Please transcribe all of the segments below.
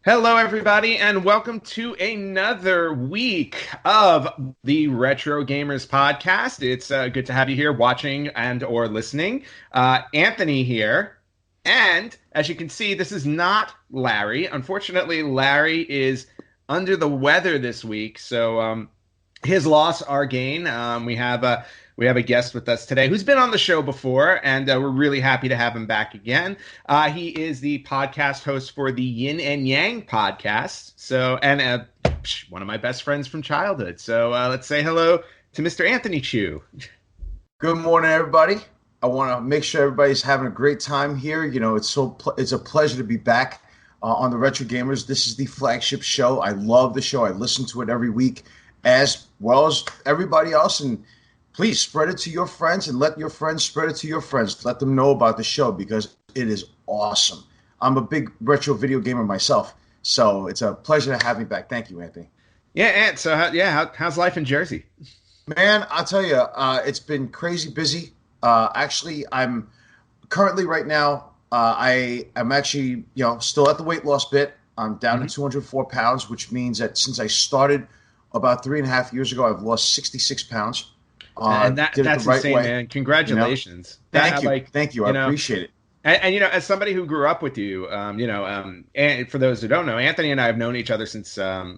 Hello, everybody, and welcome to another week of the Retro Gamers Podcast. It's good to have you here watching and or listening. Anthony here, and as you can see, this is not Larry. Unfortunately, Larry is under the weather this week, so his loss, our gain. We have a guest with us today who's been on the show before, and we're really happy to have him back again. He is the podcast host for the Yin and Yang podcast. And one of my best friends from childhood. So let's say hello to Mr. Anthony Chu. Good morning, everybody. I want to make sure everybody's having a great time here. You know, it's a pleasure to be back on the Retro Gamers. This is the flagship show. I love the show. I listen to it every week, as well as everybody else. And please spread it to your friends and let your friends spread it to your friends. Let them know about the show because it is awesome. I'm a big retro video gamer myself, so it's a pleasure to have me back. Thank you, Anthony. Yeah, Ant. So how's life in Jersey? Man, I'll tell you, it's been crazy busy. Actually, I'm currently right now, I am actually, still at the weight loss bit. I'm down to 204 pounds, which means that since I started about 3.5 years ago, I've lost 66 pounds. And that's insane, man. Congratulations. Thank you. I appreciate it. And as somebody who grew up with you, and for those who don't know, Anthony and I have known each other since, I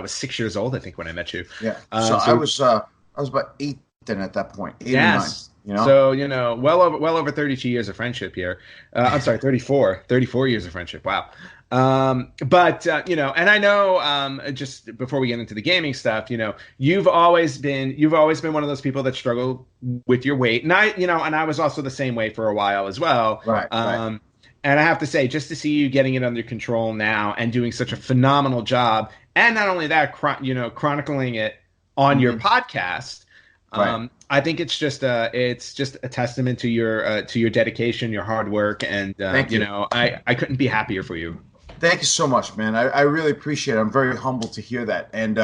was 6 years old, I think, when I met you. Yeah. So I was about 8 then at that point, 8 yes. or 9. So, well over 32 years of friendship here. I'm sorry, 34 years of friendship. Wow. And I know, just before we get into the gaming stuff, you've always been one of those people that struggle with your weight. And I was also the same way for a while as well. Right. And I have to say, just to see you getting it under control now and doing such a phenomenal job, and not only that, chronicling it on your podcast. Right. I think it's just a testament to your dedication, your hard work, and Thank you. I couldn't be happier for you. Thank you so much, man. I really appreciate it. I'm very humbled to hear that. And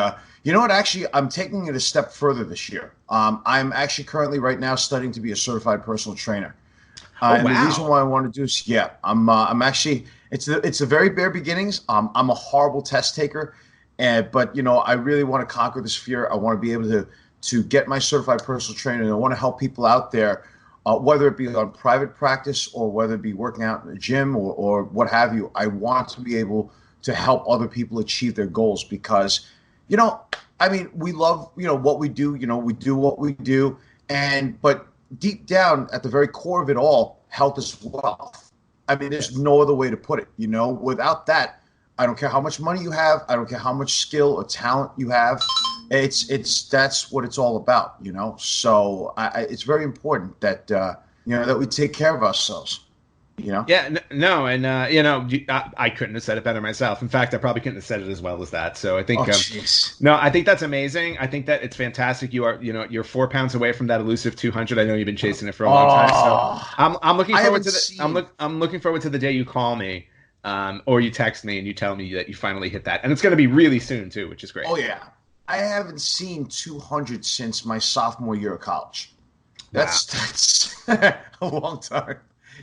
you know what? Actually, I'm taking it a step further this year. I'm actually currently right now studying to be a certified personal trainer. And wow. The reason why I want to do is, I'm actually, it's the very bare beginnings. I'm a horrible test taker, but I really want to conquer this fear. I want to be able to get my certified personal trainer, and I want to help people out there, whether it be on private practice or whether it be working out in the gym or what have you. I want to be able to help other people achieve their goals because, we love, what we do, we do what we do. But deep down at the very core of it all, health is wealth. I mean, there's no other way to put it, without that, I don't care how much money you have. I don't care how much skill or talent you have. That's what it's all about, So it's very important that that we take care of ourselves, Yeah, no, and I couldn't have said it better myself. In fact, I probably couldn't have said it as well as that. So I think, I think that's amazing. I think that it's fantastic. You are, you're 4 pounds away from that elusive 200. I know you've been chasing it for a long time. So I'm looking forward to I'm looking forward to the day you call me. Or you text me and you tell me that you finally hit that, and it's going to be really soon too, which is great. Oh yeah, I haven't seen 200 since my sophomore year of college. That's a long time.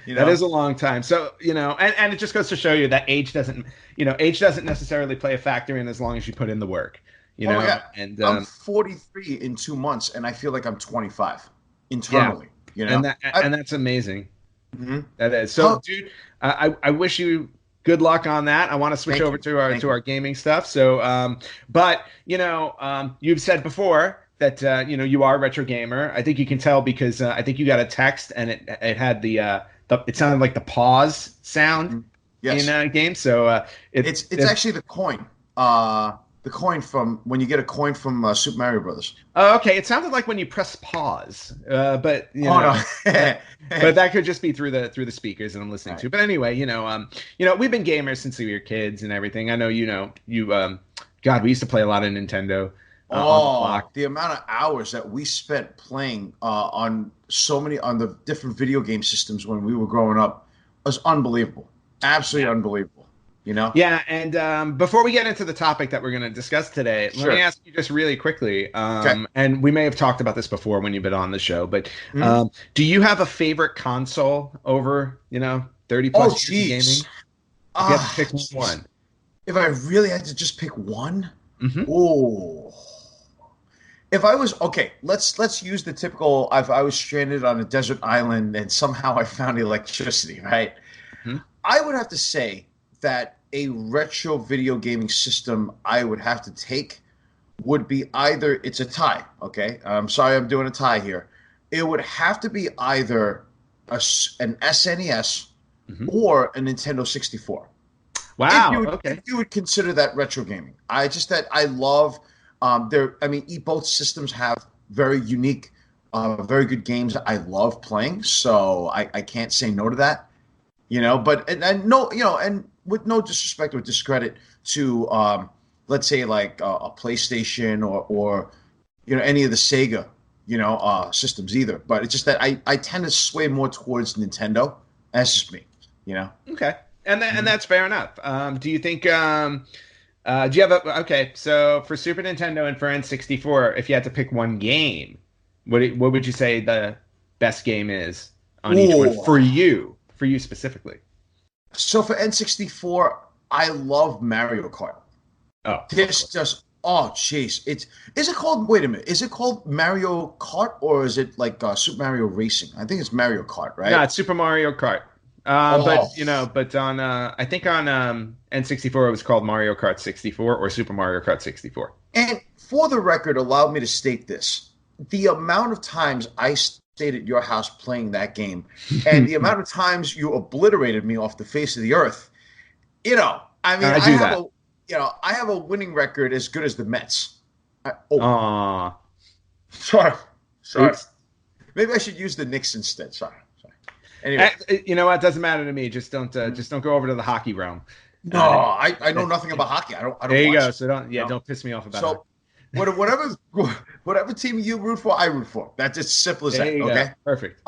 That is a long time. So and it just goes to show you that age doesn't necessarily play a factor in as long as you put in the work. Yeah. And I'm 43 in 2 months, and I feel like I'm 25 internally. Yeah. And that's amazing. Mm-hmm. That is. So, dude, I wish you good luck on that. I want to switch over to our gaming stuff. So, you've said before that you are a retro gamer. I think you can tell because I think you got a text and it had it sounded like the pause sound in a game. So it's actually the coin. The coin from when you get a coin from Super Mario Brothers. Oh, okay. It sounded like when you press pause, but no. But that could just be through the speakers that I'm listening to. But anyway, we've been gamers since we were kids and everything. I know God, we used to play a lot of Nintendo. The amount of hours that we spent playing on the different video game systems when we were growing up was unbelievable. Absolutely unbelievable. Yeah, and before we get into the topic that we're going to discuss today, let me ask you just really quickly, and we may have talked about this before when you've been on the show, but do you have a favorite console over, 30 plus years of gaming? You have to pick one. If I really had to just pick one, Mm-hmm. oh, if I was okay, let's use the typical. If I was stranded on a desert island and somehow I found electricity, right? Mm-hmm. I would have to say that a retro video gaming system I would have to take would be either it's a tie. Okay, I'm sorry, I'm doing a tie here. It would have to be either an SNES Mm-hmm. or a Nintendo 64. Wow. If Okay. you would consider that retro gaming. I love both systems have very unique, very good games I love playing, so I can't say no to that. But and no, and with no disrespect or discredit to let's say like a PlayStation or any of the Sega systems either. But it's just that I tend to sway more towards Nintendo. That's just me. Okay. And Mhm. that's fair enough. Do you think do you have a okay, so for Super Nintendo and for N64, if you had to pick one game, what would you say the best game is on each one Ooh. for you specifically? So for N64, I love Mario Kart. Oh, of This course. just oh jeez, is it called? Wait a minute, is it called Mario Kart or is it like Super Mario Racing? I think it's Mario Kart, No, right? it's Super Mario Kart. But Oh, but on I think on N64 it was called Mario Kart 64 or Super Mario Kart 64. and for the record, allow me to state this: the amount of times I stayed at your house playing that game, and the amount of times you obliterated me off the face of the earth. I mean, I do that. I have a winning record as good as the Mets. Oh, Aw. sorry, sorry. Oops. Maybe I should use the Knicks instead. Sorry. Anyway, You know what? Doesn't matter to me. Just don't go over to the hockey realm. no, Uh, I know nothing about hocky. I there don't you go. watch. So don't piss me off about hockey. So whatever whatever team you root for, I root for. That's as simple as There that. you go. Okay. Perfect.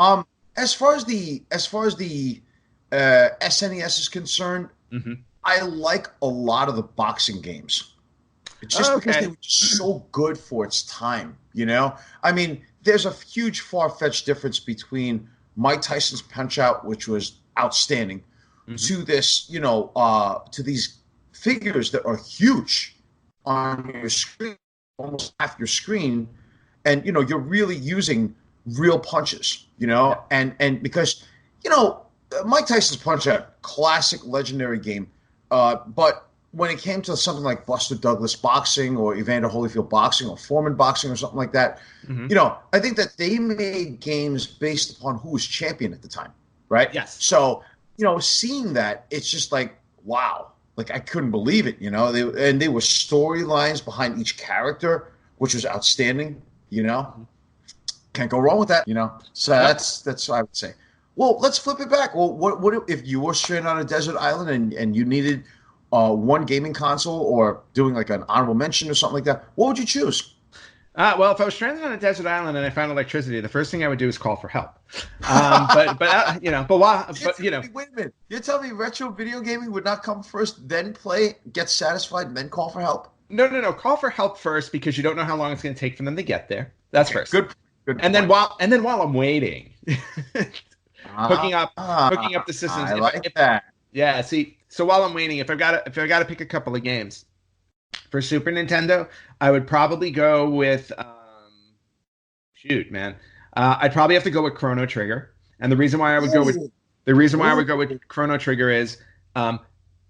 As far as the SNES is concerned, Hmm. I like a lot of the boxing games. It's just because they Okay. were just so good for its time. I mean, there's a huge far-fetched difference between Mike Tyson's Punch Out, which was outstanding, Hmm. to this, to these figures that are huge on your screen, almost half your screen, and you're really using real punches, Yeah. and because Mike Tyson's Punch Out, classic, legendary game, but when it came to something like Buster Douglas boxing or Evander Holyfield boxing or Foreman boxing or something like that, Hmm. I think that they made games based upon who was champion at the time, right? Yes. So, seeing that, it's just like, wow, like I couldn't believe it, they were storylines behind each character, which was outstanding, Mhm. can't go wrong with that, So Yep. that's what I would say. Well, let's flip it back. Well, what if you were stranded on a desert island and you needed one gaming console or doing like an honorable mention or something like that? What would you choose? Well, if I was stranded on a desert island and I found electricity, the first thing I would do is call for help. But while but Wait a minute. You're telling me retro video gaming would not come first, then play, get satisfied, and then call for help? no, call for help first because you don't know how long it's going to take for them to get there. That's Okay, first. good And then point. while I'm waiting, hooking up hooking up the systems. I like If that. yeah, see, so while I'm waiting, if I got to pick a couple of games for Super Nintendo, I would probably go with shoot, man. I'd probably have to go with Chrono Trigger. And Ooh, the reason why I would go with ooh. Chrono Trigger is, um,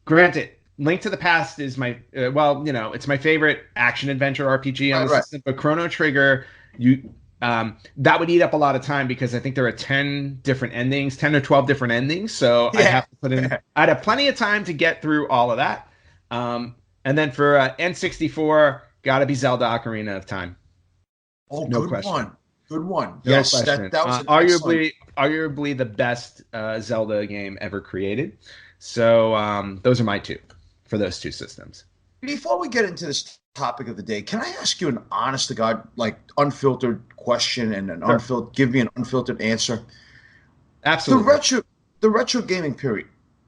granted, Link to the Past is my it's my favorite action adventure RPG on Right, the right. system. But Chrono Trigger, you that would eat up a lot of time because I think there are 10 or 12 different endings. So I'd Yeah. have to put in. I'd have plenty of time to get through all of that. And then for N64, gotta be Zelda Ocarina of Time. Oh, No good question. one. Good one. No Yes, that question. that was an excellent. Arguably the best Zelda game ever created. So those are my two for those two systems. Before we get into this topic of the day, can I ask you an honest to God, like unfiltered question and Sure. give me an unfiltered answer? The Absolutely. retro the retro gaming period.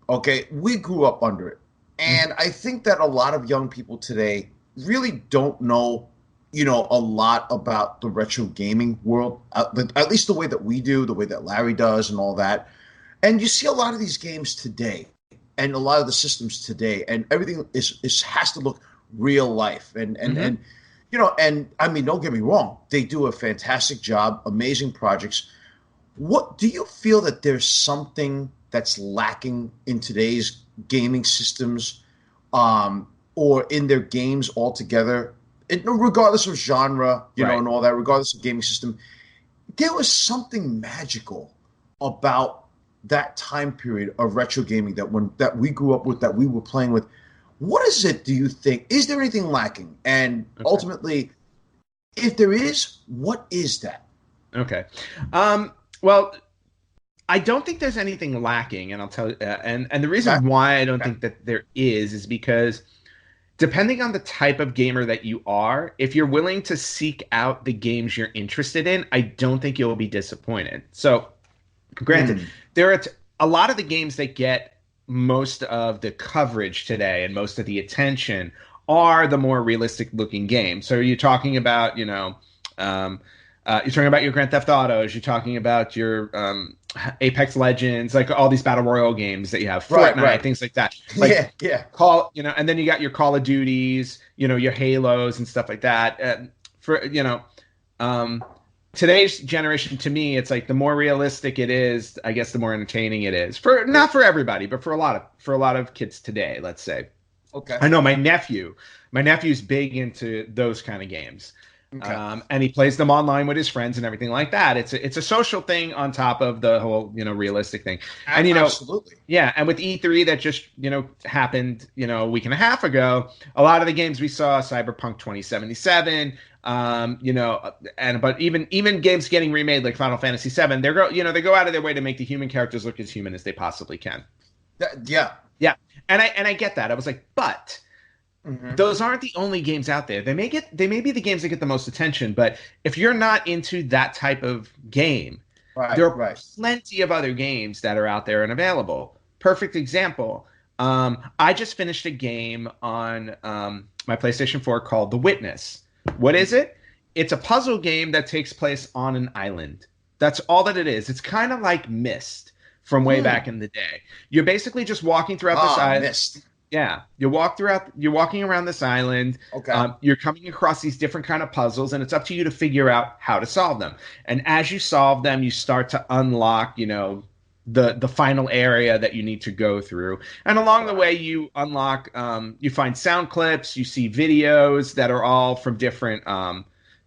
Okay, we grew up under it. Mhm. And I think that a lot of young people today really don't know, a lot about the retro gaming world, at least the way that we do, the way that Larry does and all that. And you see a lot of these games today. and a lot of the systems today, and everything is has to look real life. And and I mean, don't get me wrong, they do a fantastic job, amazing projects. What do you feel that there's something that's lacking in today's gaming systems, or in their games altogether, regardless of genre, Right. and all that, regardless of gaming system? There was something magical about that time period of retro gaming that we grew up with, that we were playing with. What is it, do you think? Is there anything lacking? And ultimately, if there is, what is that? Okay. Well, I don't think there's anything lacking, and I'll tell you. And the Okay. reason why I don't Okay. think that there is because depending on the type of gamer that you are, if you're willing to seek out the games you're interested in, I don't think you'll be disappointed. So, granted, Hmm. there are a lot of the games that get most of the coverage today and most of the attention are the more realistic looking games. So you're talking about, um, you're talking about your Grand Theft Autos, you're talking about your Apex Legends, like all these battle royale games that you have, Right, Fortnite, right. things like that. Like Yeah, yeah. and then you got your Call of Duties, your Halos and stuff like that. For um, today's generation, to me, it's like the more realistic it is, I guess the more entertaining it is. For not for everybody, but for a lot of kids today, let's say. Okay. I know my nephew's big into those kind of games. Okay. And he plays them online with his friends and everything like that. It's a social thing on top of the whole realistic thing. And Absolutely. yeah, and with E3 that just happened a week and a half ago, a lot of the games we saw, Cyberpunk 2077, but even games getting remade like Final Fantasy 7, they go out of their way to make the human characters look as human as they possibly can. Yeah. Yeah, and I get that. I was like, but Hmm. those aren't the only games out there. They may be the games that get the most attention, but if you're not into that type of game, Right, there are right. plenty of other games that are out there and available. Perfect example. I just finished a game on my PlayStation 4 called The Witness. What is it? It's a puzzle game that takes place on an island. That's all that it is. It's kind of like Myst from way Hmm. back in the day. You're basically just walking throughout this Ah, island. missed. Yeah, you're walking around this island. Okay. You're coming across these different kind of puzzles, and it's up to you to figure out how to solve them. And as you solve them, you start to unlock, the final area that you need to go through. And along the Right. way, you unlock, you find sound clips, you see videos that are all from different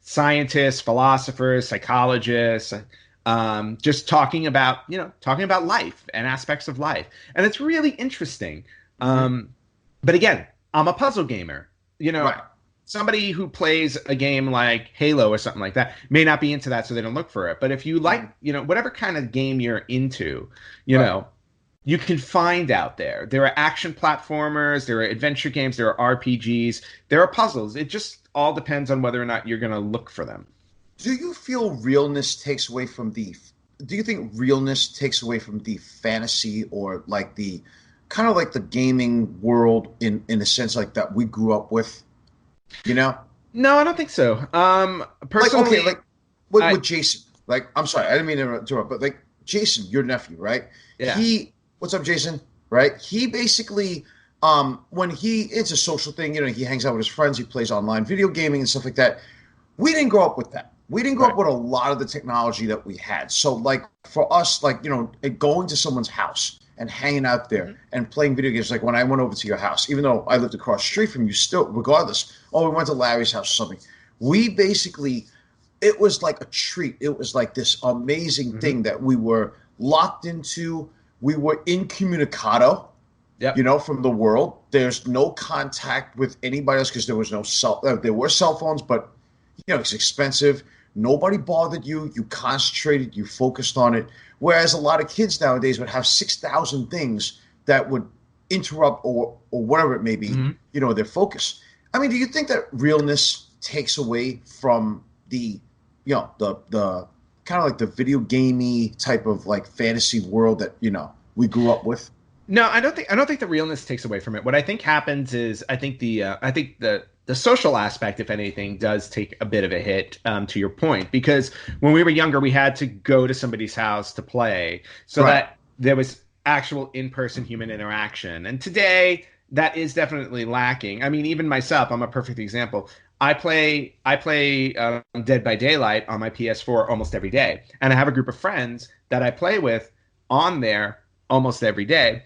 scientists, philosophers, psychologists. Just talking about life and aspects of life, and it's really interesting. Hmm. But again, I'm a puzzle gamer. Right. Somebody who plays a game like Halo or something like that may not be into that, so they don't look for it. But if you like, Mhm. whatever kind of game you're into, you Right. know, you can find out there. There are action platformers, there are adventure games, there are RPGs, there are puzzles. It just all depends on whether or not you're going to look for them. Do you feel realness takes away from the? Do you think realness takes away from the fantasy, or like the kind of like the gaming world in a sense like that we grew up with? You know, No, I don't think so. like okay, Personally, like with, I with Jason. Like I'm sorry, I didn't mean to interrupt, but like Jason, your nephew, right? yeah, What's up, Jason? Right? He basically, when it's a social thing, he hangs out with his friends, he plays online video gaming and stuff like that. We didn't grow up with that. We didn't grow right. up with a lot of the technology that we had. So, like for us, like going to someone's house and hanging out there Mhm. and playing video games, like when I went over to your house, even though I lived across the street from you, still, regardless. Oh, we went to Larry's house or something. We basically, it was like a treat. It was like this amazing Mhm. thing that we were locked into. We were incommunicado, Yep. from the world. There's no contact with anybody else because there was no there were cell phones, but it's expensive. Nobody bothered you. You concentrated. You focused on it. Whereas a lot of kids nowadays would have 6,000 things that would interrupt or whatever it may be, Mhm. their focus. I mean, do you think that realness takes away from the kind of like the video gamey type of like fantasy world that we grew up with? No, I don't think the realness takes away from it. What I think happens is I think the social aspect, if anything, does take a bit of a hit, to your point, because when we were younger, we had to go to somebody's house to play, so Right. that there was actual in-person human interaction. And today that is definitely lacking. I mean, even myself, I'm a perfect example. I play Dead by Daylight on my PS4 almost every day, and I have a group of friends that I play with on there almost every day.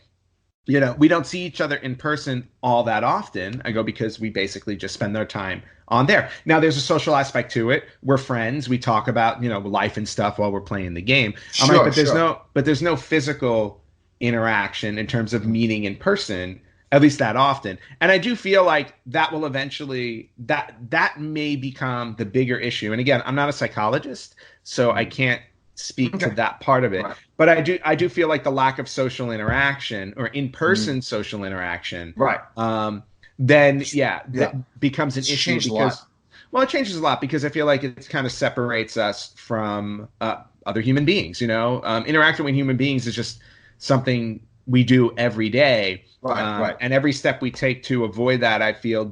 We don't see each other in person all that often. I go because we basically just spend our time on there. Now, there's a social aspect to it. We're friends. We talk about life and stuff while we're playing the game. I'm like, but there's no physical interaction in terms of meeting in person, at least that often. And I do feel like that will eventually that may become the bigger issue. And again, I'm not a psychologist, so I can't speak to that part of it. Right. But I do feel like the lack of social interaction or in-person social interaction, right? That becomes an issue because it changes a lot because I feel like it kind of separates us from other human beings. Interacting with human beings is just something we do every day. Right. And every step we take to avoid that, I feel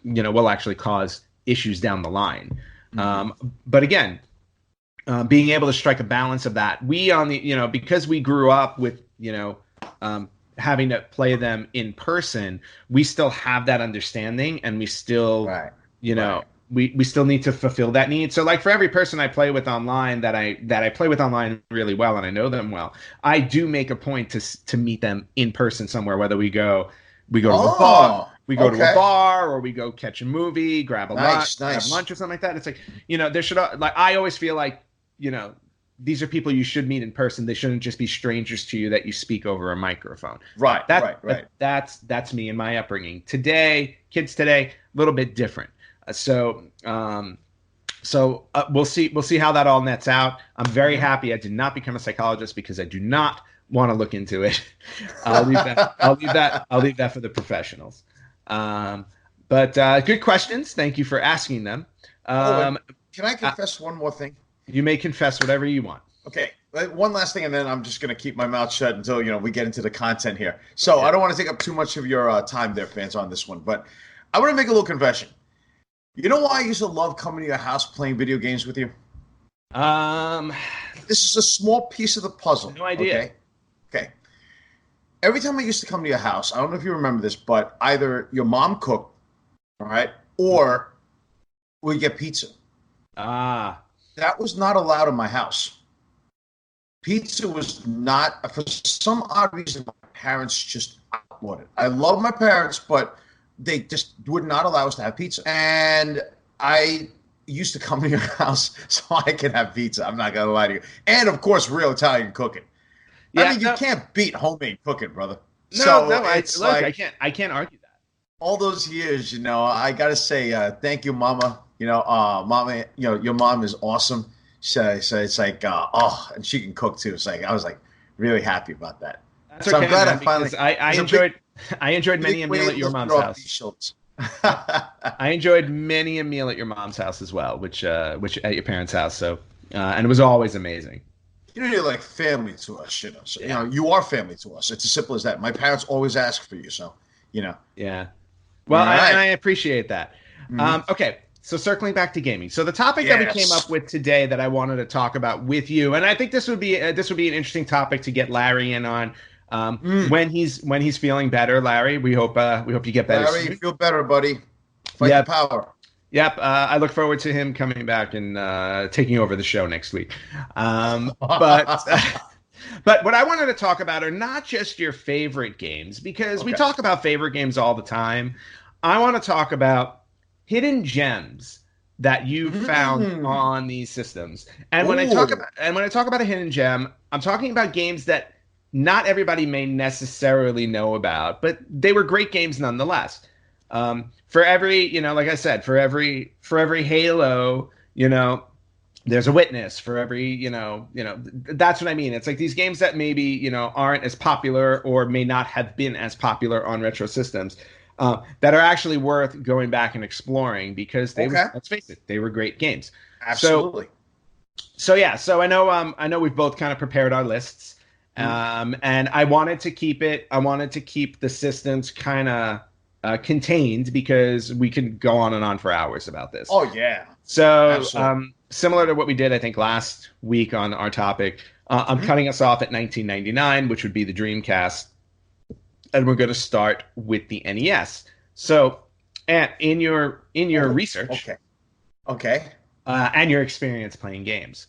will actually cause issues down the line. But again, being able to strike a balance of that, because we grew up with, having to play them in person, we still have that understanding, and we still, we still need to fulfill that need. So like for every person I play with online that I play with online really well, and I know them well, I do make a point to meet them in person somewhere, whether we go to a bar. We go to a bar, or we go catch a movie, grab lunch or something like that. It's like, there should, like, I always feel like, these are people you should meet in person. They shouldn't just be strangers to you that you speak over a microphone. Right. That's me and my upbringing. Kids today, a little bit different. So we'll see how that all nets out. I'm very happy I did not become a psychologist because I do not want to look into it. I'll leave that for the professionals. But good questions. Thank you for asking them. Can I confess one more thing? You may confess whatever you want. Okay. One last thing, and then I'm just going to keep my mouth shut until we get into the content here. So I don't want to take up too much of your time there, fans, on this one. But I want to make a little confession. You know why I used to love coming to your house playing video games with you? This is a small piece of the puzzle. No idea. Okay. Every time I used to come to your house, I don't know if you remember this, but either your mom cooked, all right, or we get pizza. That was not allowed in my house. Pizza was not, for some odd reason, my parents just outlawed it. I love my parents, but they just would not allow us to have pizza. And I used to come to your house so I could have pizza. I'm not going to lie to you. And, of course, real Italian cooking. Yeah, you can't beat homemade cooking, brother. I can't argue that. All those years, I got to say thank you, Mama. Mama, your mom is awesome. So it's like, and she can cook too. It's like, I was like really happy about that. That's so okay, I'm glad I finally. I enjoyed many a meal at your mom's house. I enjoyed many a meal at your mom's house as well, which at your parents' house. So, and it was always amazing. You're like family to us, So, you are family to us. It's as simple as that. My parents always ask for you, so, Yeah. Well, right. I appreciate that. Mm-hmm. Okay. So circling back to gaming. So the topic that we came up with today that I wanted to talk about with you, and I think this would be an interesting topic to get Larry in on when he's feeling better. Larry, we hope you get better. Larry, you feel better, buddy. Fight the power. Yep. I look forward to him coming back and taking over the show next week. But what I wanted to talk about are not just your favorite games, because we talk about favorite games all the time. I want to talk about hidden gems that you found on these systems. And when I talk about a hidden gem, I'm talking about games that not everybody may necessarily know about, but they were great games nonetheless. For every, like I said, for every Halo, there's a Witness. For every, that's what I mean. It's like these games that maybe, aren't as popular or may not have been as popular on retro systems. That are actually worth going back and exploring because let's face it, they were great games. Absolutely. So I know we've both kind of prepared our lists, and I wanted to keep the systems kind of contained because we can go on and on for hours about this. Oh yeah. So similar to what we did, I think, last week on our topic, I'm cutting us off at 1999, which would be the Dreamcast, and we're going to start with the NES. So, and in your research, Okay. and your experience playing games,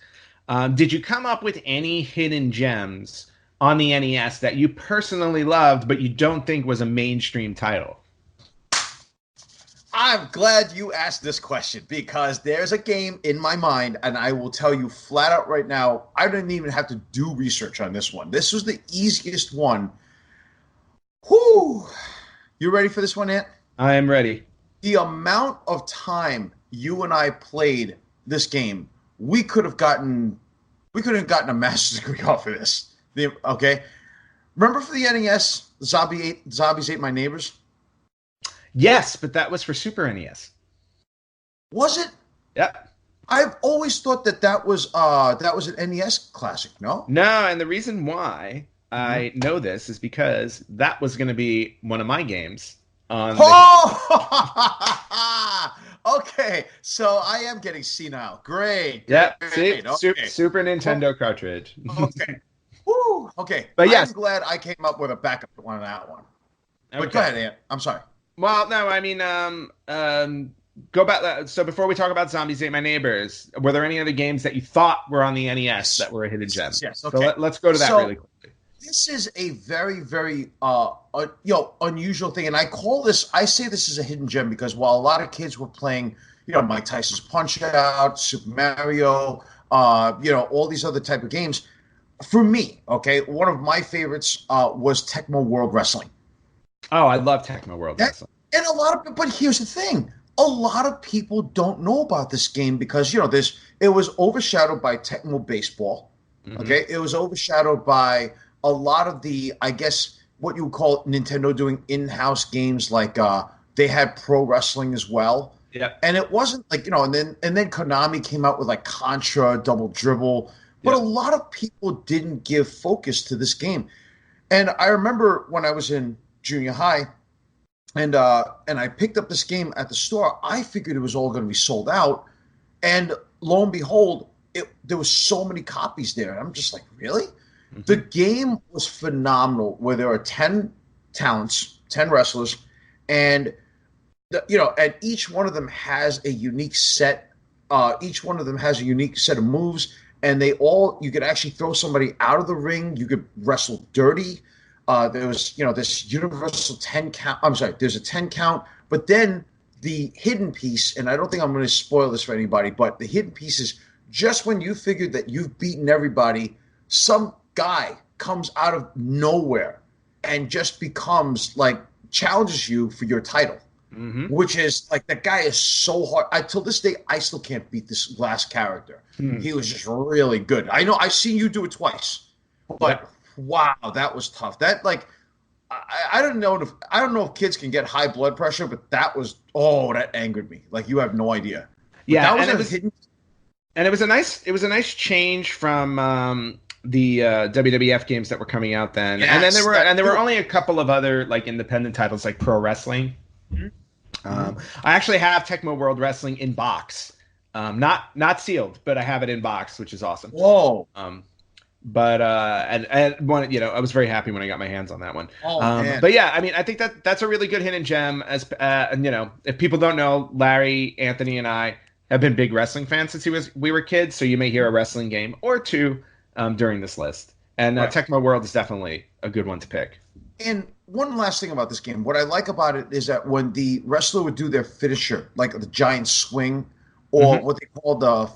did you come up with any hidden gems on the NES that you personally loved, but you don't think was a mainstream title? I'm glad you asked this question because there's a game in my mind, and I will tell you flat out right now, I didn't even have to do research on this one. This was the easiest one. Whew. You ready for this one, Ant? I am ready. The amount of time you and I played this game, we could have gotten a master's degree off of this. Okay? Remember for the NES, Zombies Ate My Neighbors? Yes, but that was for Super NES. Was it? Yep. I've always thought that was an NES classic. No. No, and the reason why I know this is because that was going to be one of my games on. Oh, okay. So I am getting senile. Great. Yeah. Great. See, Okay. Super Nintendo cartridge. Okay. Woo. Okay. But yes. I'm glad I came up with a backup one on that one. Okay. But go ahead, Ant. I'm sorry. Well, no, I mean, go back. So before we talk about Zombies Ate My Neighbors, were there any other games that you thought were on the NES that were a hidden gem? Yes. Okay. So let's go to that really quickly. This is a very, very unusual thing, and I say this is a hidden gem because while a lot of kids were playing, Mike Tyson's Punch Out, Super Mario, all these other type of games, for me, okay, one of my favorites was Tecmo World Wrestling. Oh, I love Tecmo World Wrestling. And but here's the thing. A lot of people don't know about this game because, it was overshadowed by Tecmo Baseball. Mm-hmm. Okay. It was overshadowed by a lot of the, I guess, what you would call Nintendo doing in-house games. Like they had pro wrestling as well. Yeah. And it wasn't like, and then Konami came out with like Contra, Double Dribble. But a lot of people didn't give focus to this game. And I remember when I was in junior high, and I picked up this game at the store. I figured it was all going to be sold out, and lo and behold, there was so many copies there. And I'm just like, really? Mm-hmm. The game was phenomenal. Where there are 10 talents, 10 wrestlers, and and each one of them has a unique set. Each one of them has a unique set of moves, and you could actually throw somebody out of the ring. You could wrestle dirty. There was, this universal 10 count. I'm sorry, there's a 10 count. But then the hidden piece, and I don't think I'm going to spoil this for anybody, but the hidden piece is just when you figured that you've beaten everybody, some guy comes out of nowhere and just becomes challenges you for your title, which is that guy is so hard. Till this day, I still can't beat this last character. He was just really good. I know I've seen you do it twice, but. Wow, that was tough. That I don't know if kids can get high blood pressure, but that angered me. You have no idea. Yeah, that was hidden. And it was a nice change from the WWF games that were coming out then. Yes, and then there were only a couple of other independent titles like Pro Wrestling. I actually have Tecmo World Wrestling in box, not sealed, but I have it in box, which is awesome. Whoa. But and one, I was very happy when I got my hands on that one. Man. But yeah, I mean, I think that's a really good hidden gem. As if people don't know, Larry, Anthony, and I have been big wrestling fans since we were kids. So you may hear a wrestling game or two during this list. And right. Tecmo World is definitely a good one to pick. And one last thing about this game, what I like about it is that when the wrestler would do their finisher, like the giant swing, or what they call the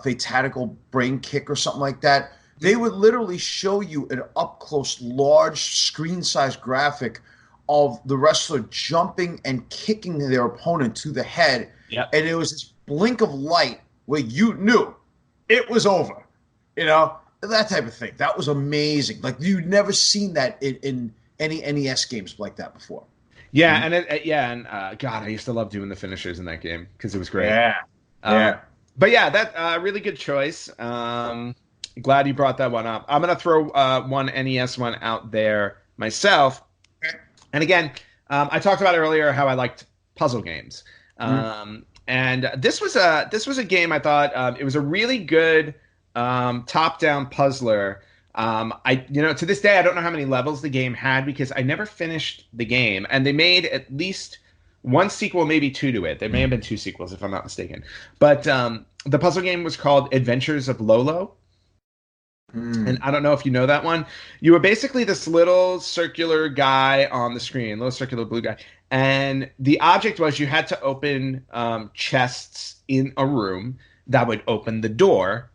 fatatical brain kick or something like that. They would literally show you an up-close, large, screen-sized graphic of the wrestler jumping and kicking their opponent to the head. Yep. And it was this blink of light where you knew it was over. That type of thing. That was amazing. You'd never seen that in any NES games like that before. Yeah, and God, I used to love doing the finishers in that game because it was great. Yeah. But yeah, that really good choice. Glad you brought that one up. I'm going to throw one NES one out there myself. Okay. And again, I talked about earlier how I liked puzzle games. And this was a game I thought it was a really good top-down puzzler. To this day I don't know how many levels the game had because I never finished the game, and they made at least one sequel, maybe two to it. There may have been two sequels if I'm not mistaken. But the puzzle game was called Adventures of Lolo. And I don't know if you know that one. You were basically this little circular guy on the screen, little circular blue guy. And the object was you had to open chests in a room that would open the door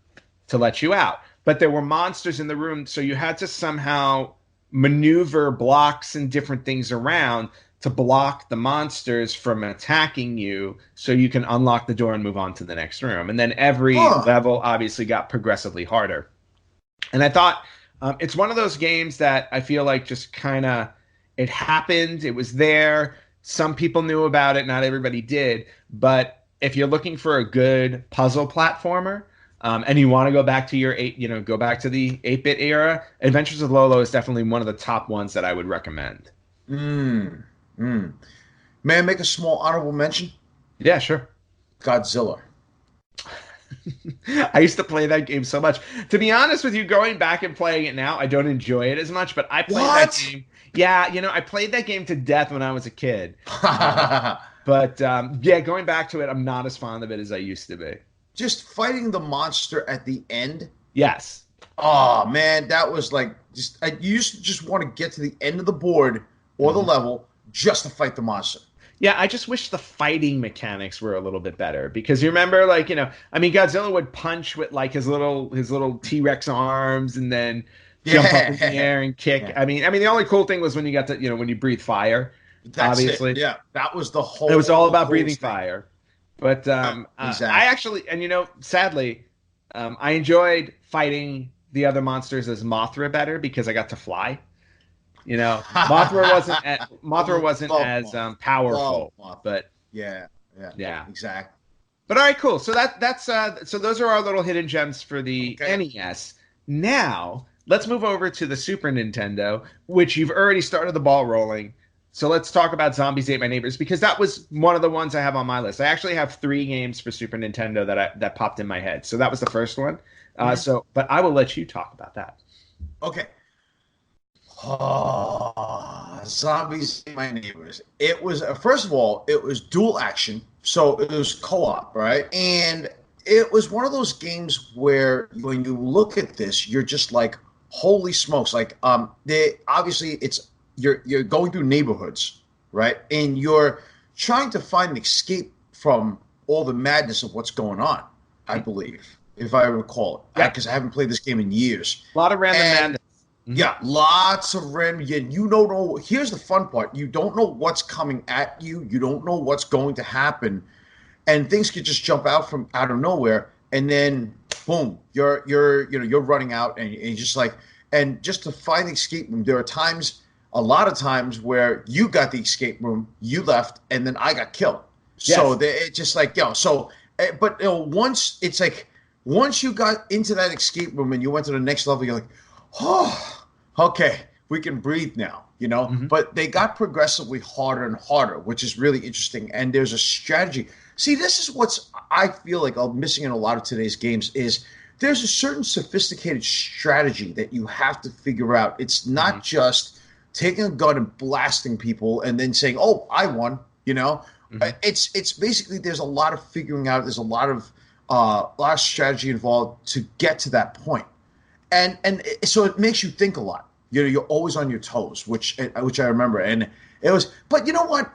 to let you out. But there were monsters in the room, so you had to somehow maneuver blocks and different things around to block the monsters from attacking you so you can unlock the door and move on to the next room. And then every level obviously got progressively harder. And I thought it's one of those games that I feel like just kind of it happened. It was there. Some people knew about it. Not everybody did. But if you're looking for a good puzzle platformer and you want to go back to go back to the 8-bit era, Adventures of Lolo is definitely one of the top ones that I would recommend. May I make a small honorable mention? Yeah, sure. Godzilla. I used to play that game so much. To be honest with you, going back and playing it now, I don't enjoy it as much, but I played that game. Yeah, I played that game to death when I was a kid. But going back to it, I'm not as fond of it as I used to be. Just fighting the monster at the end? Yes. Oh, man, that was like, I used to just want to get to the end of the board or the level just to fight the monster. Yeah, I just wish the fighting mechanics were a little bit better because you remember, Godzilla would punch with like his little T-Rex arms and then jump up in the air and kick. Yeah. I mean, the only cool thing was when you got to, when you breathe fire. That's obviously, it. Yeah, that was the whole. It was all about breathing fire. But exactly. I actually, sadly, I enjoyed fighting the other monsters as Mothra better because I got to fly. Mothra wasn't as powerful, but yeah, exactly. But all right, cool. So that's so those are our little hidden gems for the NES. Now let's move over to the Super Nintendo, which you've already started the ball rolling. So let's talk about Zombies Ate My Neighbors because that was one of the ones I have on my list. I actually have 3 games for Super Nintendo that popped in my head. So that was the first one. But I will let you talk about that. Okay. Oh, Zombies Ate My Neighbors. It was, first of all, it was dual action. So it was co-op, right? And it was one of those games where when you look at this, you're just like, holy smokes. Like, you're going through neighborhoods, right? And you're trying to find an escape from all the madness of what's going on, I believe, if I recall. Yeah. Because I haven't played this game in years. A lot of random madness. Yeah, lots of random. You don't know. Here's the fun part: you don't know what's coming at you. You don't know what's going to happen, and things could just jump out of nowhere, and then boom, you're running out, and you're just like, and just to find the escape room. There are a lot of times where you got the escape room, you left, and then I got killed. Yes. So it's just like but once you got into that escape room and you went to the next level, you're like, oh. Okay, we can breathe now, But they got progressively harder and harder, which is really interesting. And there's a strategy. See, this is what's I feel like I'm missing in a lot of today's games is there's a certain sophisticated strategy that you have to figure out. It's not just taking a gun and blasting people and then saying, "Oh, I won," It's basically there's a lot of figuring out. There's a lot of strategy involved to get to that point. And so it makes you think a lot. You're always on your toes, which I remember. And it was, but you know what?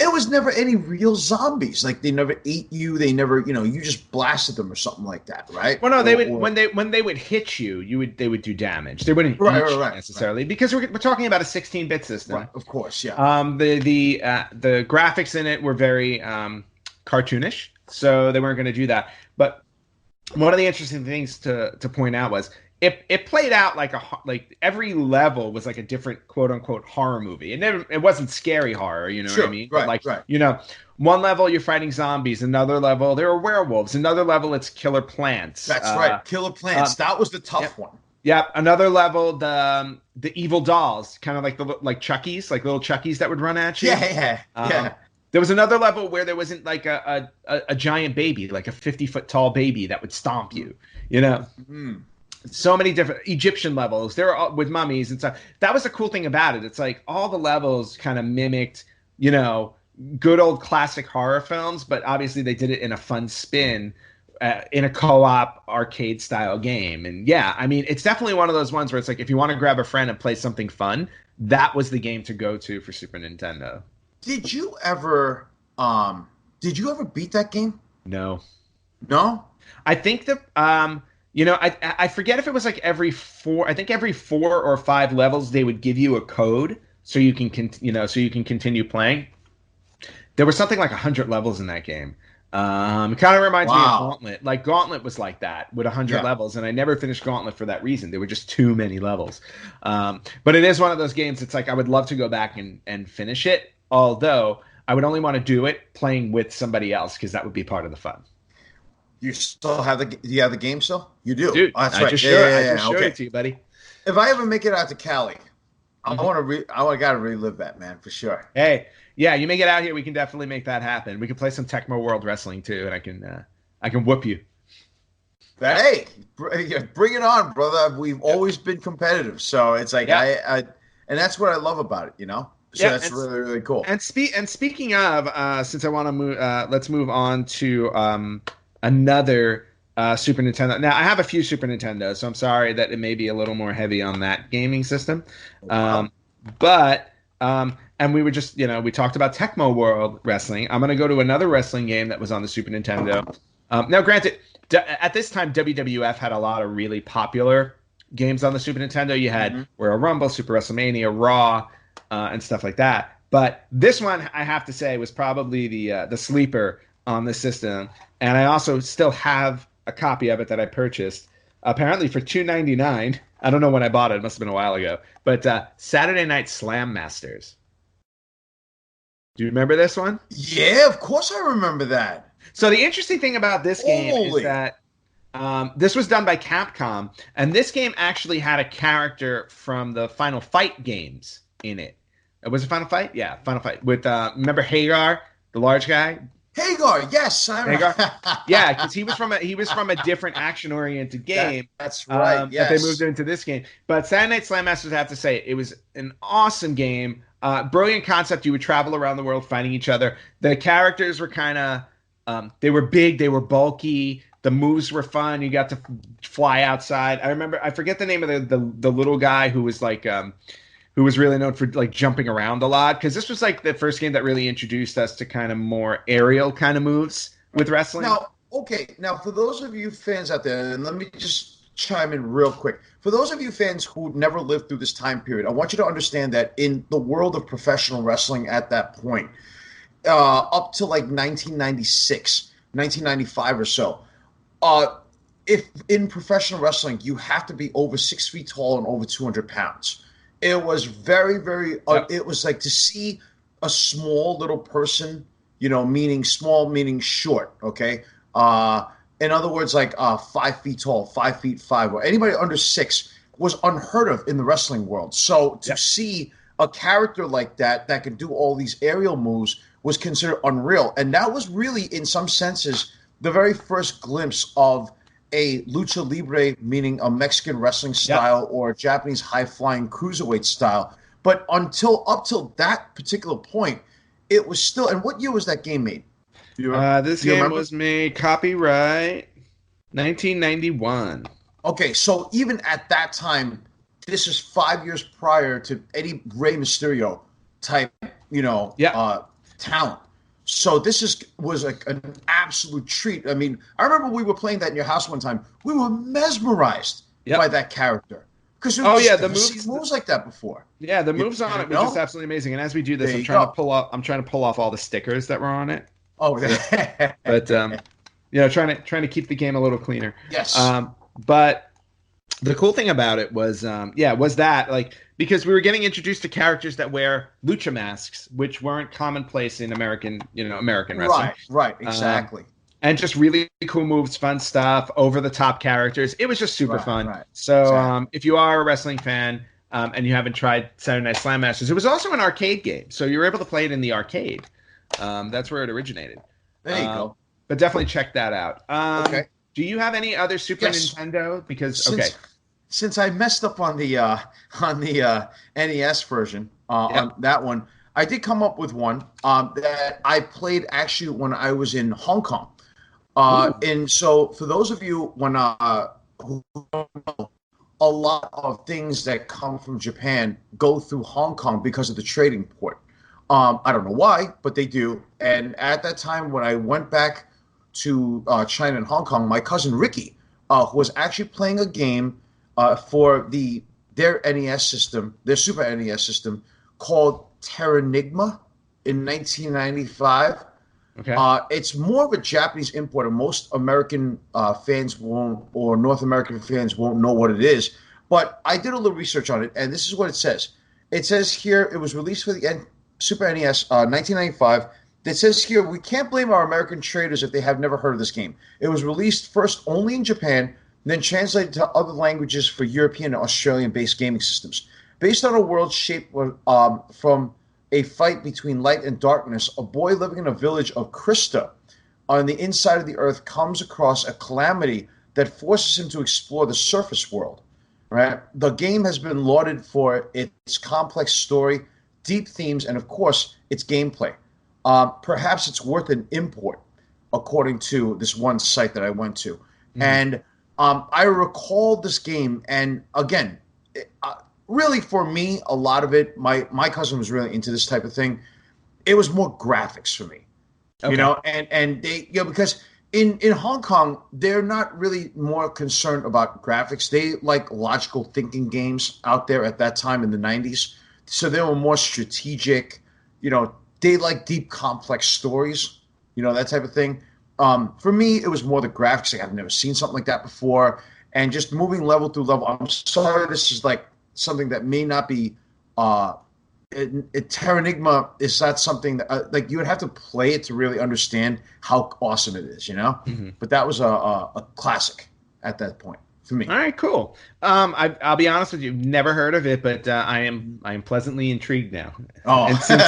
It was never any real zombies. Like they never ate you. They never, you just blasted them or something like that, right? Well, no, they would when they would hit you, they would do damage. They wouldn't eat you necessarily because we're talking about a 16-bit system. Right, of course, yeah. The graphics in it were very cartoonish, so they weren't going to do that. But one of the interesting things to point out was it played out like every level was like a different quote unquote horror movie. It wasn't scary horror, what I mean? Right, but one level you're fighting zombies, another level there are werewolves, another level it's killer plants. That's right, killer plants. That was the tough one. Yep. Another level, the evil dolls, kind of like like Chuckies, like little Chuckies that would run at you. Yeah. There was another level where there wasn't like a giant baby, like a 50-foot tall baby that would stomp you. You know, so many different Egyptian levels. There are with mummies and stuff. That was the cool thing about it. It's like all the levels kind of mimicked, you know, good old classic horror films, but obviously they did it in a fun spin. In a co-op arcade style game. And yeah, I mean, it's definitely one of those ones where it's like, if you want to grab a friend and play something fun, that was the game to go to for Super Nintendo. Did you ever beat that game? No. No? I think that, you know, I forget if it was like every 4 or 5 levels, they would give you a code so you can, so you can continue playing. There was something like 100 levels in that game. It kind of reminds me of Gauntlet. Like Gauntlet was like that with 100 levels, and I never finished Gauntlet for that reason. There were just too many levels. But it is one of those games. It's like I would love to go back and finish it, although I would only want to do it playing with somebody else because that would be part of the fun. You still have the game still? You do, dude. That's I right. Just showed it to you, buddy. If I ever make it out to Cali, I gotta relive that, man, for sure. Hey. Yeah, you may get out here. We can definitely make that happen. We can play some Tecmo World Wrestling too, and I can whoop you. Hey, bring it on, brother. We've always been competitive, so it's like and that's what I love about it, you know. So that's really, really cool. And speaking of, since I want to move, let's move on to another Super Nintendo. Now I have a few Super Nintendos, so I'm sorry that it may be a little more heavy on that gaming system, but. And we were just, we talked about Tecmo World Wrestling. I'm going to go to another wrestling game that was on the Super Nintendo. Now, granted, at this time, WWF had a lot of really popular games on the Super Nintendo. You had Royal Rumble, Super WrestleMania, Raw, and stuff like that. But this one, I have to say, was probably the sleeper on the system. And I also still have a copy of it that I purchased, apparently for $2.99. I don't know when I bought it. It must have been a while ago. But Saturday Night Slam Masters. Do you remember this one? Yeah, of course I remember that. So the interesting thing about this game is that this was done by Capcom, and this game actually had a character from the Final Fight games in it. Was it Final Fight? Yeah, Final Fight. With, remember Hagar, the large guy? Hagar, yes. Hagar? Yeah, because he was from a different action-oriented game. That's right, yes. That they moved into this game. But Saturday Night Slam Masters, I have to say, it was an awesome game. Brilliant concept. You would travel around the world fighting each other. The characters were kind of, they were big, they were bulky. The moves were fun. You got to fly outside. I forget the name of the little guy who was like, who was really known for like jumping around a lot. Because this was like the first game that really introduced us to kind of more aerial kind of moves with wrestling. Now for those of you fans out there, and let me just chime in real quick. For those of you fans who never lived through this time period, I want you to understand that in the world of professional wrestling at that point, up to like 1996, 1995 or so, if in professional wrestling, you have to be over 6 feet tall and over 200 pounds. It was very, very, it was like to see a small little person, meaning small, meaning short, okay? In other words, like 5 feet tall, 5 feet 5, or anybody under 6 was unheard of in the wrestling world. So to see a character like that could do all these aerial moves was considered unreal. And that was really, in some senses, the very first glimpse of a lucha libre, meaning a Mexican wrestling style or a Japanese high-flying cruiserweight style. But up till that particular point, it was still – and what year was that game made? This game was made copyright 1991. Okay, so even at that time, this is 5 years prior to any Rey Mysterio type, talent. So this was like an absolute treat. I mean, I remember we were playing that in your house one time. We were mesmerized by that character. Because the moves like that before. Yeah, the moves on it were just absolutely amazing. And as we do this, I'm trying to pull off all the stickers that were on it. Oh, but trying to keep the game a little cleaner. Yes. But the cool thing about it was that like because we were getting introduced to characters that wear lucha masks, which weren't commonplace in American wrestling. Right, exactly. And just really cool moves, fun stuff, over the top characters. It was just super fun. Right. So exactly. If you are a wrestling fan and you haven't tried Saturday Night Slam Masters, it was also an arcade game, so you were able to play it in the arcade. That's where it originated. There you go. But definitely check that out. Okay. Do you have any other Super Nintendo? Because since I messed up on the NES version on that one, I did come up with one that I played actually when I was in Hong Kong. And so for those of you who don't know, a lot of things that come from Japan go through Hong Kong because of the trading port. I don't know why, but they do. And at that time, when I went back to China and Hong Kong, my cousin Ricky was actually playing a game for their NES system, their Super NES system, called Terranigma in 1995. Okay. It's more of a Japanese import, and most American fans won't, or North American fans won't know what it is. But I did a little research on it, and this is what it says. It says here it was released for the Super NES 1995. It says here, we can't blame our American traders if they have never heard of this game. It was released first only in Japan, then translated to other languages for European and Australian-based gaming systems. Based on a world shaped from a fight between light and darkness, a boy living in a village of Krista on the inside of the earth comes across a calamity that forces him to explore the surface world. Right? The game has been lauded for its complex story, deep themes, and of course, its gameplay. Perhaps it's worth an import, according to this one site that I went to. Mm-hmm. And I recall this game, and again, really for me, a lot of it, my cousin was really into this type of thing. It was more graphics for me, and they, because in Hong Kong, they're not really more concerned about graphics. They like logical thinking games out there at that time in the 90s. So they were more strategic, they like deep, complex stories, that type of thing. For me, it was more the graphics. Like, I've never seen something like that before. And just moving level through level. I'm sorry, this is like something that may not be Terranigma is not something that like you would have to play it to really understand how awesome it is, Mm-hmm. But that was a classic at that point for me. All right, cool. I'll be honest with you, never heard of it, but I am pleasantly intrigued now. Oh, and since,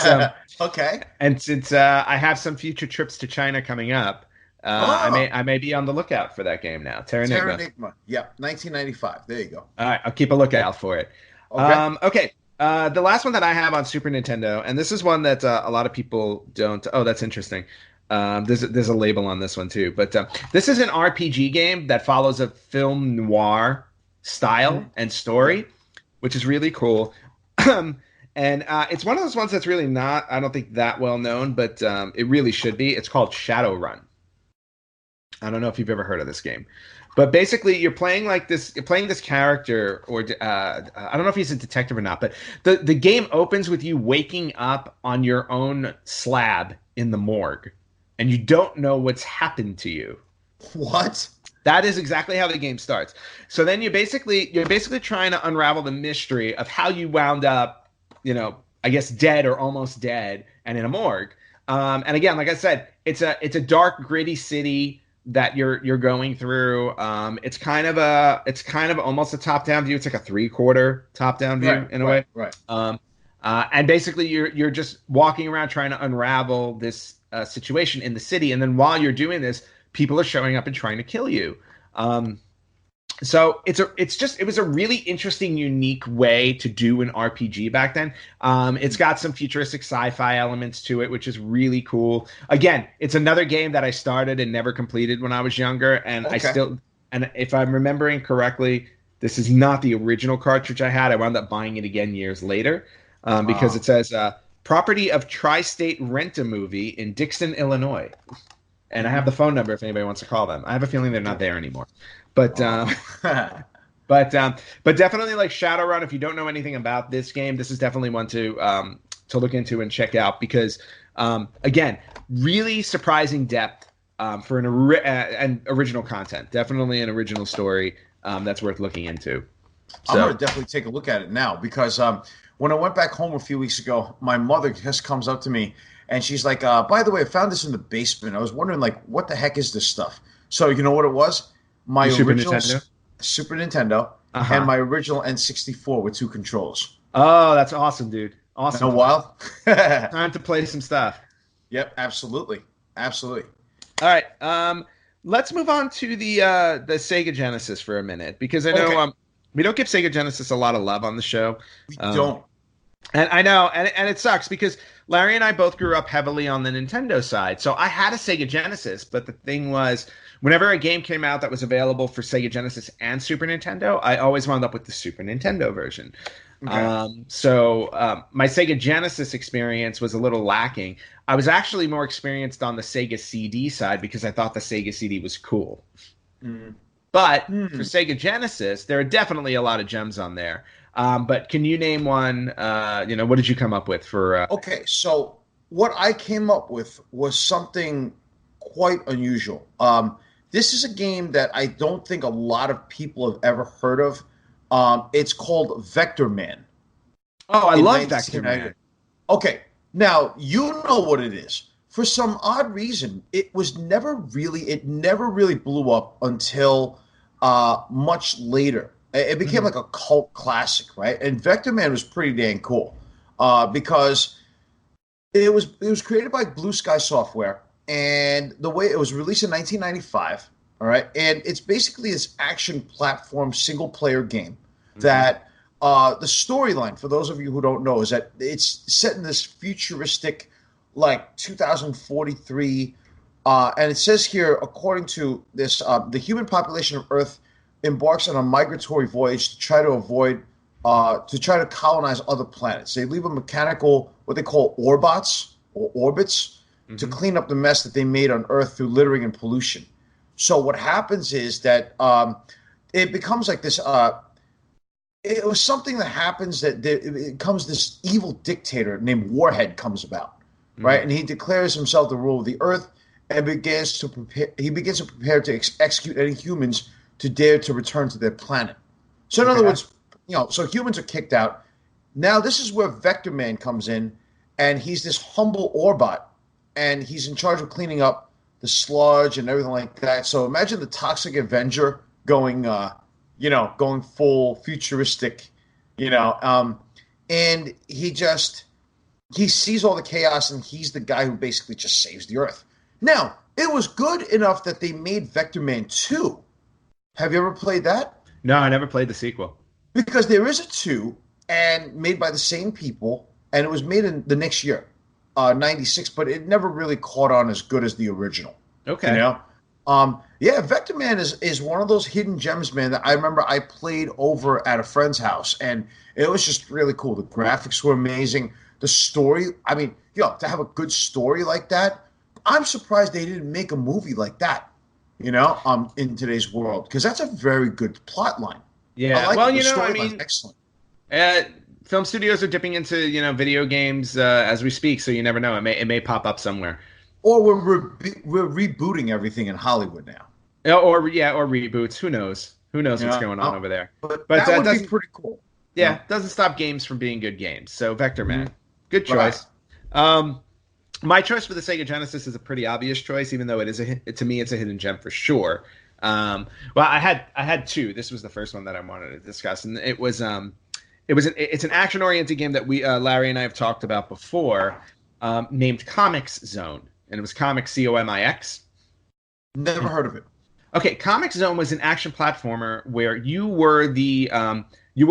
okay. And since I have some future trips to China coming up, I may be on the lookout for that game now. Terranigma. Yeah, 1995. There you go. All right, I'll keep a lookout for it. Okay. The last one that I have on Super Nintendo, and this is one that a lot of people don't. Oh, that's interesting. There's a label on this one too, but this is an RPG game that follows a film noir style and story, which is really cool. And it's one of those ones that's really not, I don't think, that well known, but it really should be. It's called Shadowrun. I don't know if you've ever heard of this game, but basically you're playing this character, or I don't know if he's a detective or not, but the game opens with you waking up on your own slab in the morgue, and you don't know what's happened to you. What? That is exactly how the game starts. So then you're basically trying to unravel the mystery of how you wound up, I guess dead or almost dead and in a morgue. And again, like I said, it's a dark, gritty city that you're going through. It's kind of almost a top-down view. It's like a 3/4 top-down view in a way. Right. And basically you're just walking around trying to unravel this situation in the city, and then while you're doing this, people are showing up and trying to kill you. So it was a really interesting, unique way to do an RPG back then. It's got some futuristic sci-fi elements to it, which is really cool. Again, it's another game that I started and never completed when I was younger, and and if I'm remembering correctly, this is not the original cartridge I had. I wound up buying it again years later because it says property of Tri-State Rent-A-Movie in Dixon, Illinois. And I have the phone number if anybody wants to call them. I have a feeling they're not there anymore. But definitely like Shadowrun, if you don't know anything about this game, this is definitely one to look into and check out because, again, really surprising depth for and original content. Definitely an original story that's worth looking into. So, I'm going to definitely take a look at it now because when I went back home a few weeks ago, my mother just comes up to me and she's like, by the way, I found this in the basement. I was wondering, like, what the heck is this stuff? So you know what it was? My original Super Nintendo and my original N64 with 2 controls. Oh, that's awesome, dude. Awesome. Been a while. Time to play some stuff. Yep, absolutely, absolutely. All right. Let's move on to the Sega Genesis for a minute because I know Okay, we don't give Sega Genesis a lot of love on the show. we Um, don't. and I know, and it sucks because Larry and I both grew up heavily on the Nintendo side. So I had a Sega Genesis, but the thing was, whenever a game came out that was available for Sega Genesis and Super Nintendo, I always wound up with the Super Nintendo version. Okay. My Sega Genesis experience was a little lacking. I was actually more experienced on the Sega CD side because I thought the Sega CD was cool. Mm. But for Hmm. Sega Genesis, there are definitely a lot of gems on there. But can you name one? What did you come up with for? Okay, so what I came up with was something quite unusual. This is a game that I don't think a lot of people have ever heard of. It's called Vector Man Oh, I in love Vector 1990. Man. Okay, now you know what it is. For some odd reason, it never really blew up until much later. It became Hmm. like a cult classic, right? And Vector Man was pretty dang cool because it was created by Blue Sky Software, and the way it was released in 1995. All right, and it's basically this action platform single player game Hmm. that the storyline, for those of you who don't know, is that it's set in this futuristic, like 2043, and it says here, according to this, the human population of Earth embarks on a migratory voyage to try to colonize other planets. They leave a mechanical, what they call orbots or orbits, to Hmm. clean up the mess that they made on Earth through littering and pollution. So what happens is that it becomes like this. It was something that happens that it comes this evil dictator named Warhead comes about, right? Hmm. And he declares himself the ruler of the Earth and begins to prepare. He begins to prepare to execute any humans to dare to return to their planet. So in other Okay. words, so humans are kicked out. Now this is where Vector Man comes in, and he's this humble Orbot, and he's in charge of cleaning up the sludge and everything like that. So imagine the Toxic Avenger going full futuristic, you know, and he sees all the chaos, and he's the guy who basically just saves the Earth. Now it was good enough that they made Vector Man 2. Have you ever played that? No, I never played the sequel. Because there is a two and made by the same people, and it was made in the next year, '96, but it never really caught on as good as the original. You Okay. know, yeah, Vector Man is one of those hidden gems, man. That I remember I played over at a friend's house, and it was just really cool. The graphics were amazing. The story, I mean, to have a good story like that, I'm surprised they didn't make a movie like that. In today's world, because that's a very good plot line. I Yeah. like Well, it. The I storyline's mean, excellent. uh, film studios are dipping into video games as we speak, so you never know. It may pop up somewhere. Or we're rebooting everything in Hollywood now. Or reboots. Who knows? Who knows what's Yeah, going on over there? but But that would be doesn't pretty cool. You yeah know, doesn't stop games from being good games. So Vector Man, Mhm. good Right? choice. Um, my choice for the Sega Genesis is a pretty obvious choice, even though to me it's a hidden gem for sure. Well, I had two. This was the first one that I wanted to discuss, and it's an action oriented game that we Larry and I have talked about before, named Comics Zone, and it was Comics Comix. Never heard of it. Okay, Comic Zone was an action platformer where you were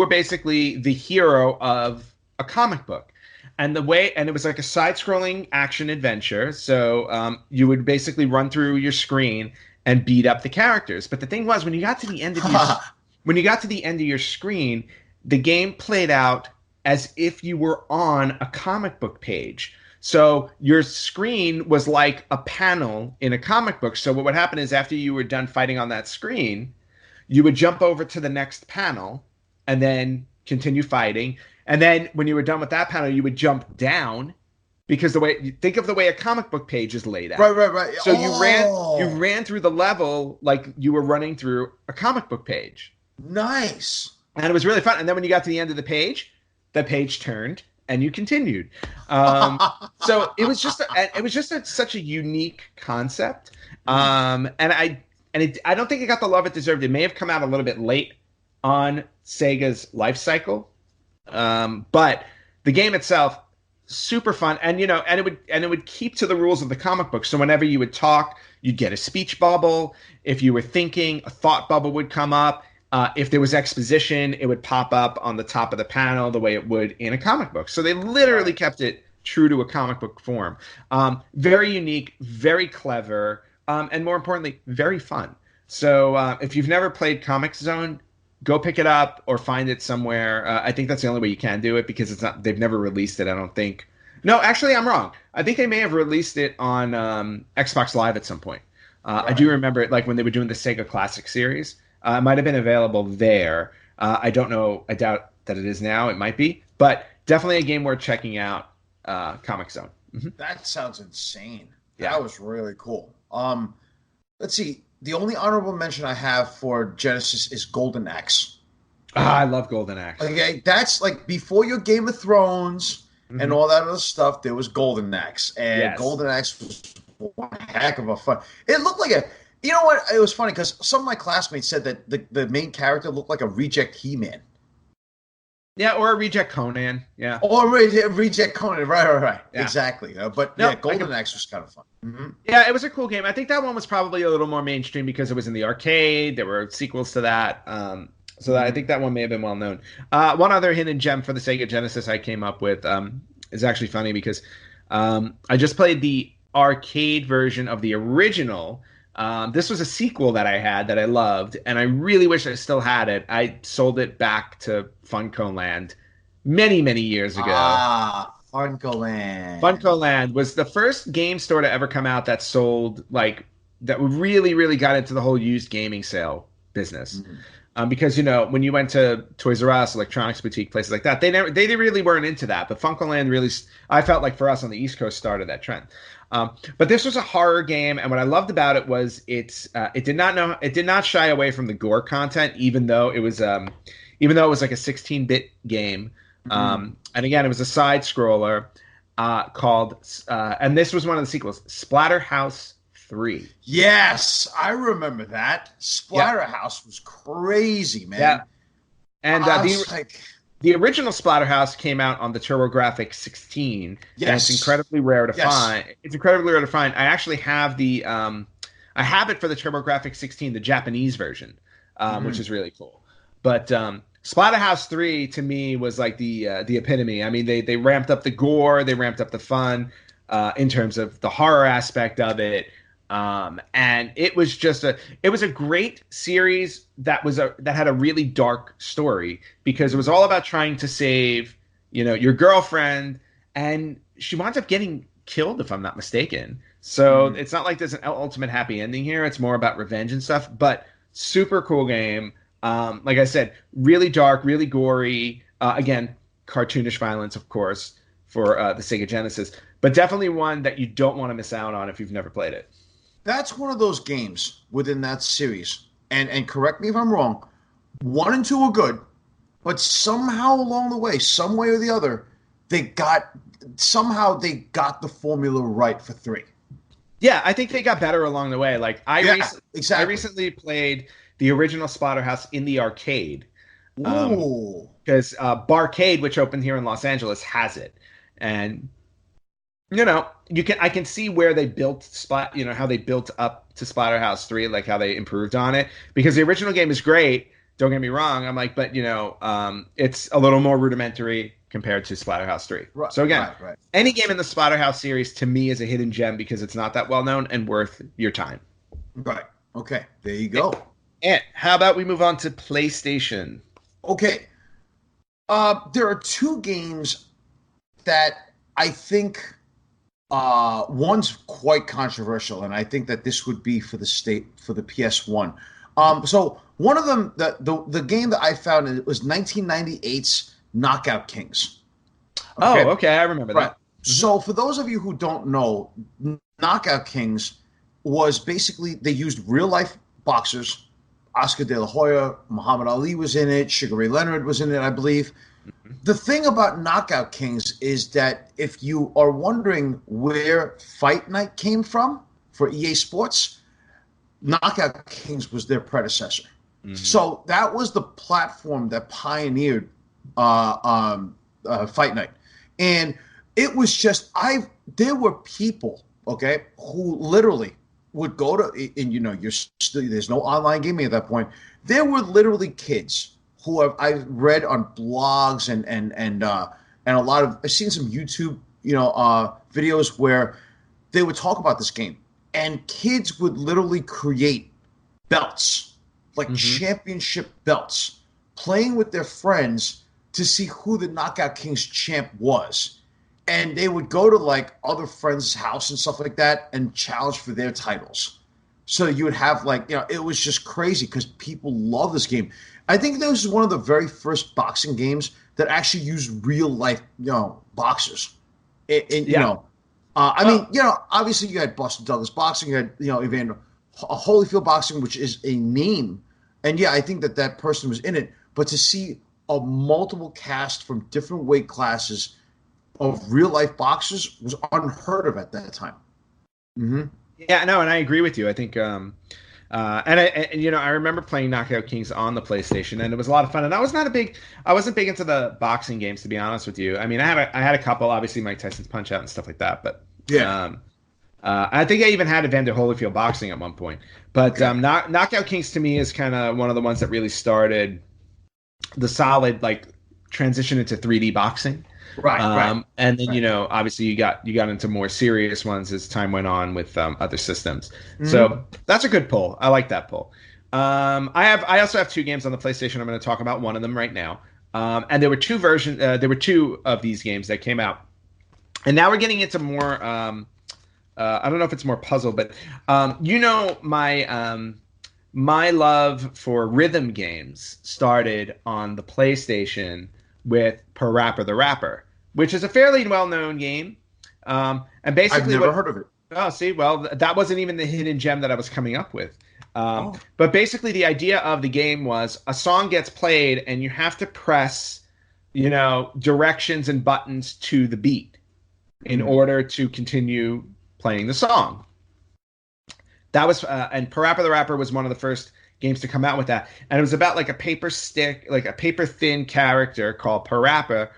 basically the hero of a comic book, and it was like a side-scrolling action adventure. So you would basically run through your screen and beat up the characters. But the thing was, when you got to the end of your screen, the game played out as if you were on a comic book page. So your screen was like a panel in a comic book. So what would happen is after you were done fighting on that screen, you would jump over to the next panel and then continue fighting. And then when you were done with that panel, you would jump down because think of the way a comic book page is laid Right, out. right, right. So you Oh, ran through the level like you were running through a comic book page. nice. And it was really fun. And then when you got to the end of the page turned and you continued. So such a unique concept. Mm. I don't think it got the love it deserved. It may have come out a little bit late on Sega's life cycle, but the game itself, super fun, and it would keep to the rules of the comic book. So whenever you would talk, you'd get a speech bubble. If you were thinking, a thought bubble would come up. If there was exposition, it would pop up on the top of the panel the way it would in a comic book. So they literally kept it true to a comic book form. Very unique, very clever, and more importantly, very fun. So if you've never played Comic Zone, go pick it up or find it somewhere. I think that's the only way you can do it because they've never released it, I don't think. No, actually, I'm wrong. I think they may have released it on Xbox Live at some point. I do remember it, like when they were doing the Sega Classic series. It might have been available there. I don't know. I doubt that it is now. It might be. But definitely a game worth checking out, Comic Zone. Mm-hmm. That sounds insane. Yeah. That was really cool. Let's see. The only honorable mention I have for Genesis is Golden Axe. I love Golden Axe. Okay, that's like before your Game of Thrones and all that other stuff, there was Golden Axe. And Golden Axe was one heck of a fun. It looked like a... You know what? It was funny because some of my classmates said that the main character looked like a reject He-Man. Yeah, or a reject Conan. Yeah. Or a reject Conan. Right. Yeah. Exactly. But Golden Axe was kind of fun. Mm-hmm. Yeah, it was a cool game. I think that one was probably a little more mainstream because it was in the arcade. There were sequels to that. I think that one may have been well known. One other hidden gem for the Sega Genesis I came up with is actually funny because I just played the arcade version of the original. This was a sequel that I had that I loved, and I really wish I still had it. I sold it back to Funko Land many, many years ago. Funko Land. Funko Land was the first game store to ever come out that sold, that really, really got into the whole used gaming sale business. Mm-hmm. Because, when you went to Toys R Us, Electronics Boutique, places like that, they really weren't into that. But Funko Land really, I felt like for us on the East Coast, started that trend. But this was a horror game, and what I loved about it was it did not shy away from the gore content, even though it was like a 16-bit game. And again, it was a side scroller called, and this was one of the sequels, Splatterhouse 3. Yes, I remember that. Splatterhouse was crazy, man. Yeah, and the original Splatterhouse came out on the TurboGrafx 16. Yes. And it's incredibly rare to find. It's incredibly rare to find. I actually have I have it for the TurboGrafx 16, the Japanese version, which is really cool. But Splatterhouse 3 to me was like the epitome. I mean, they ramped up the gore, they ramped up the fun in terms of the horror aspect of it. And it was a great series that had a really dark story because it was all about trying to save, your girlfriend, and she winds up getting killed, if I'm not mistaken. So it's not like there's an ultimate happy ending here. It's more about revenge and stuff, but super cool game. Like I said, really dark, really gory, again, cartoonish violence, of course, for the Sega Genesis, but definitely one that you don't want to miss out on if you've never played it. That's one of those games within that series, and correct me if I'm wrong, 1 and 2 are good, but somehow along the way, some way or the other, they got the formula right for 3. Yeah, I think they got better along the way. Like I recently played the original Splatterhouse in the arcade. Because Barcade, which opened here in Los Angeles, has it. And I can see where they built how they built up to Splatterhouse 3, like how they improved on it. Because the original game is great, don't get me wrong. I'm like, but it's a little more rudimentary compared to Splatterhouse 3. Right, so again, any game in the Splatterhouse series to me is a hidden gem because it's not that well known and worth your time. Right. Okay. There you go. And how about we move on to PlayStation? Okay. There are 2 games that I think one's quite controversial, and I think that this would be for the PS1. So one of them, the game that I found, it was 1998's Knockout Kings. Okay? Oh, okay, I remember that. Mm-hmm. So for those of you who don't know, Knockout Kings was basically, they used real life boxers. Oscar De La Hoya, Muhammad Ali was in it, Sugar Ray Leonard was in it, I believe. Mm-hmm. The thing about Knockout Kings is that if you are wondering where Fight Night came from for EA Sports, Knockout Kings was their predecessor. Mm-hmm. So that was the platform that pioneered Fight Night. And it was just there were people, okay, who literally would go to, and you're still, there's no online gaming at that point. There were literally kids who I've read on blogs and a lot of, I've seen some YouTube videos where they would talk about this game, and kids would literally create belts, like championship belts, playing with their friends to see who the Knockout Kings champ was. And they would go to like other friends' house and stuff like that and challenge for their titles. So you would have it was just crazy because people love this game. I think this is one of the very first boxing games that actually used real life, boxers. I mean, obviously you had Buster Douglas boxing, you had, Evander Holyfield boxing, which is a name. And yeah, I think that person was in it. But to see a multiple cast from different weight classes of real life boxers was unheard of at that time. Mm-hmm. Yeah, no, and I agree with you. I think, I remember playing Knockout Kings on the PlayStation, and it was a lot of fun. And I wasn't big into the boxing games, to be honest with you. I mean, I had a couple, obviously Mike Tyson's Punch Out and stuff like that, but yeah. I think I even had Evander Holyfield boxing at one point. But Knockout Kings to me is kind of one of the ones that really started the solid transition into 3D boxing. Right. And then obviously you got into more serious ones as time went on with other systems. Mm-hmm. So that's a good pull. I like that pull. I also have 2 games on the PlayStation. I'm going to talk about one of them right now. And there were 2 versions. There were 2 of these games that came out, and now we're getting into more. I don't know if it's more puzzle, but my love for rhythm games started on the PlayStation with Parappa the Rapper, which is a fairly well-known game. And basically, I've never heard of it. Oh, see, well, that wasn't even the hidden gem that I was coming up with. But basically, the idea of the game was a song gets played, and you have to press, directions and buttons to the beat in order to continue playing the song. That was, and Parappa the Rapper was one of the first games to come out with that, and it was about a paper thin character called Parappa,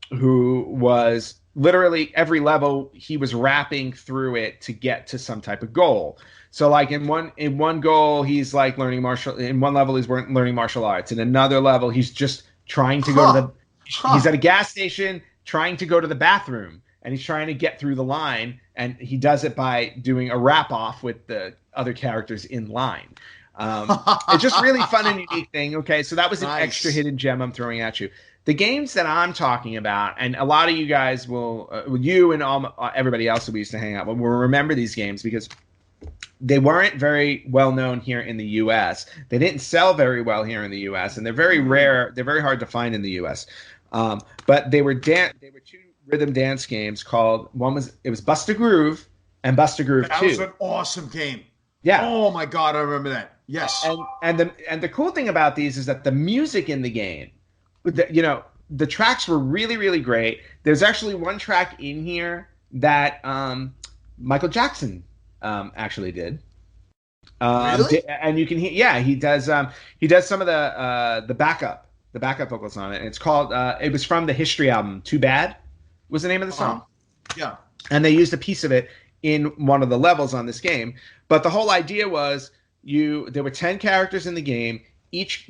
who was literally every level he was rapping through it to get to some type of goal. So in one goal he's learning in one level he's learning martial arts. In another level he's just trying to go to he's at a gas station trying to go to the bathroom, and he's trying to get through the line, and he does it by doing a rap off with the other characters in line. It's just really fun and unique thing. Okay, so that was an extra hidden gem I'm throwing at you. The games that I'm talking about, and a lot of you guys will, you and everybody else that we used to hang out with, will remember these games because they weren't very well known here in the U.S. They didn't sell very well here in the U.S., and they're very rare. They're very hard to find in the U.S. But they were 2 rhythm dance games called. It was Bust a Groove and Bust a Groove 2. That was an awesome game. Yeah. Oh my God, I remember that. Yes. And the cool thing about these is that the music in the game, the tracks were really, really great. There's actually one track in here that Michael Jackson actually did. Really? And you can hear, yeah, he does some of the backup vocals on it. And it's called, it was from the History album, Too Bad was the name of the song. Yeah. And they used a piece of it in one of the levels on this game. But the whole idea was there were 10 characters in the game. Each